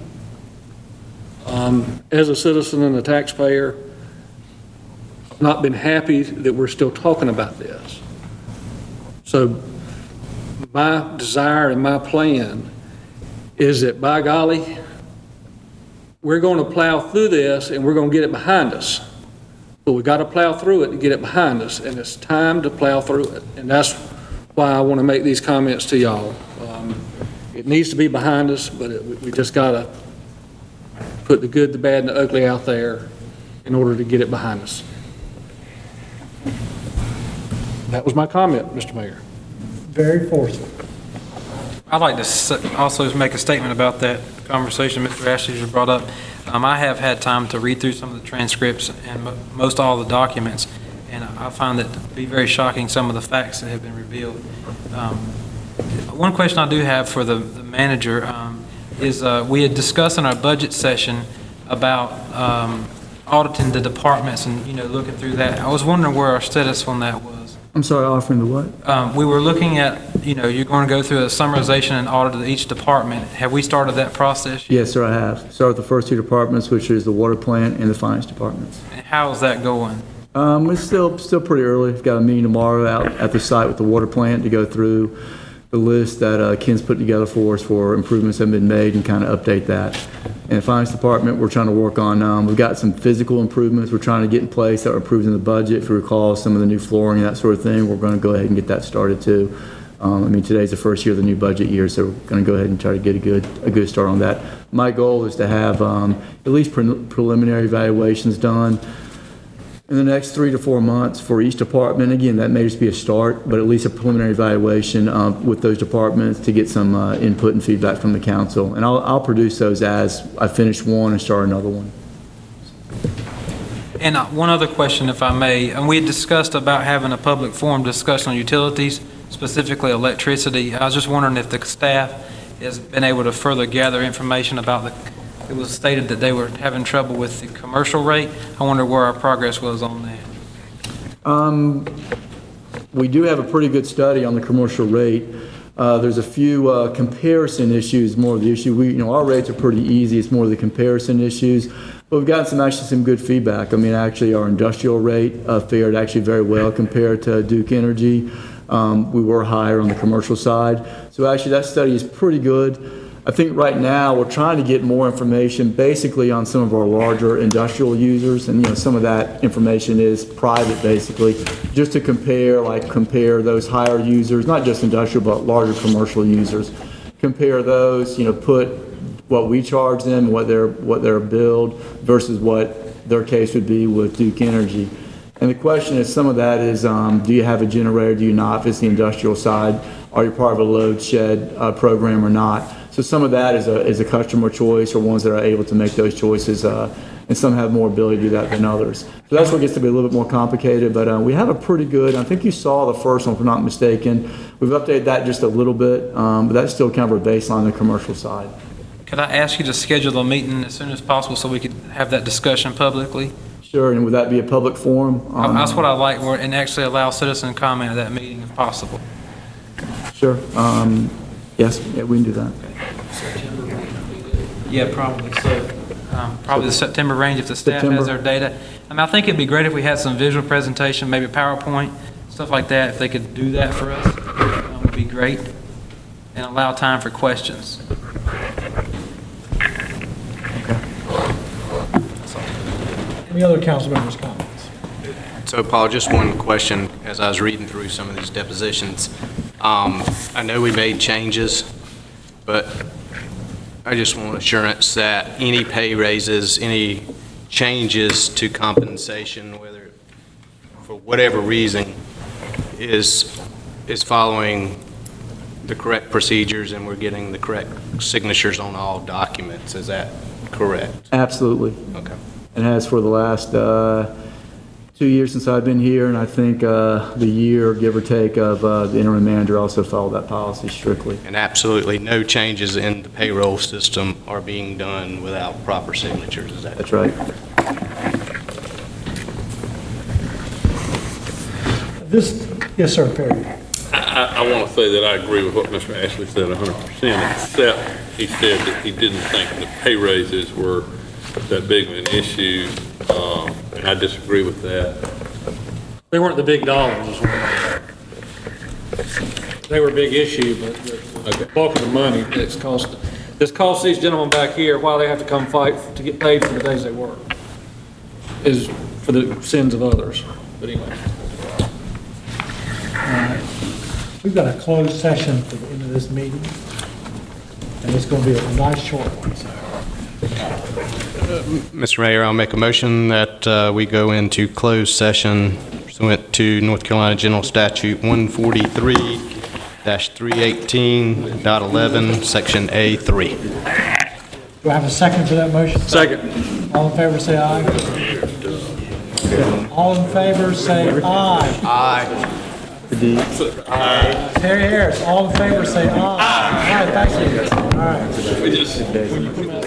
As a citizen and a taxpayer, not been happy that we're still talking about this. So my desire and my plan is that, by golly, we're going to plow through this and we're going to get it behind us. But we got to plow through it to get it behind us, and it's time to plow through it. And that's why I want to make these comments to y'all. It needs to be behind us, but we just got to put the good, the bad, and the ugly out there in order to get it behind us. That was my comment, Mr. Mayor. Very forceful. I'd like to also make a statement about that conversation Mr. Ashley just brought up. I have had time to read through some of the transcripts and most all the documents, and I find that to be very shocking, some of the facts that have been revealed. One question I do have for the manager is we had discussed in our budget session about auditing the departments and, looking through that. I was wondering where our status on that was. I'm sorry, offering the what? We were looking at, you're going to go through a summarization and audit of each department. Have we started that process yet? Yes, sir, I have. Start with the first two departments, which is the water plant and the finance departments. And how's that going? It's still pretty early. We've got a meeting tomorrow out at the site with the water plant to go through the list that Ken's put together for us for improvements that have been made and kind of update that. In the finance department, we're trying to work on, we've got some physical improvements we're trying to get in place that are approved in the budget. If you recall, some of the new flooring and that sort of thing, we're going to go ahead and get that started too. Today's the first year of the new budget year, so we're going to go ahead and try to get a good start on that. My goal is to have at least preliminary evaluations done in the next 3 to 4 months for each department. Again, that may just be a start, but at least a preliminary evaluation with those departments to get some input and feedback from the council. And I'll produce those as I finish one and start another one. And one other question, if I may. And we had discussed about having a public forum discussion on utilities, specifically electricity. I was just wondering if the staff has been able to further gather information about it was stated that they were having trouble with the commercial rate. I wonder where our progress was on that. We do have a pretty good study on the commercial rate. There's a few comparison issues, more of the issue. Our rates are pretty easy. It's more of the comparison issues. But we've gotten actually some good feedback. Actually, our industrial rate fared actually very well compared to Duke Energy. We were higher on the commercial side. So actually, that study is pretty good. I think right now we're trying to get more information basically on some of our larger industrial users, and some of that information is private basically, just to compare those higher users, not just industrial but larger commercial users. Compare those, put what we charge them, what their billed versus what their case would be with Duke Energy. And the question is, some of that is, do you have a generator, do you not? If it's the industrial side, are you part of a load shed program or not? So some of that is a customer choice, or ones that are able to make those choices, and some have more ability to do that than others. So that's what gets to be a little bit more complicated, but we have a pretty good, I think you saw the first one, if I'm not mistaken. We've updated that just a little bit, but that's still kind of a baseline on the commercial side. Could I ask you to schedule a meeting as soon as possible so we could have that discussion publicly? Sure, and would that be a public forum? That's what I like, and actually allow citizen comment at that meeting if possible. Sure. Yes, yeah, we can do that. Yeah, probably. So probably the September range if the staff has their data. I think it'd be great if we had some visual presentation, maybe PowerPoint, stuff like that. If they could do that for us, that would be great. And allow time for questions. Okay. Any other council members' comments? So, Paul, just one question as I was reading through some of these depositions. I know we made changes, but I just want assurance that any pay raises, any changes to compensation, whether for whatever reason, is following the correct procedures and we're getting the correct signatures on all documents. Is that correct? Absolutely. Okay. And has for the last 2 years since I've been here, and I think the year, give or take, of the interim manager also followed that policy strictly. And absolutely no changes in the payroll system are being done without proper signatures, is that? That's right. Yes, sir, Perry. I want to say that I agree with what Mr. Ashley said 100%, except he said that he didn't think the pay raises were that big of an issue, and I disagree with that. They weren't the big dollars, is what they were a big issue, but the bulk of the money that's cost these gentlemen back here while they have to come fight to get paid for the days they work is for the sins of others. But anyway. All right. We've got a closed session for the end of this meeting, and it's going to be a nice short one, so. Mr. Mayor, I'll make a motion that we go into closed session pursuant to North Carolina General Statute 143-318.11, Section A3. Do I have a second to that motion? Second. All in favor, say aye. All in favor, say aye. Aye. Terry Harris, all in favor, say aye. All right, thank you. All right. We just, when you come out.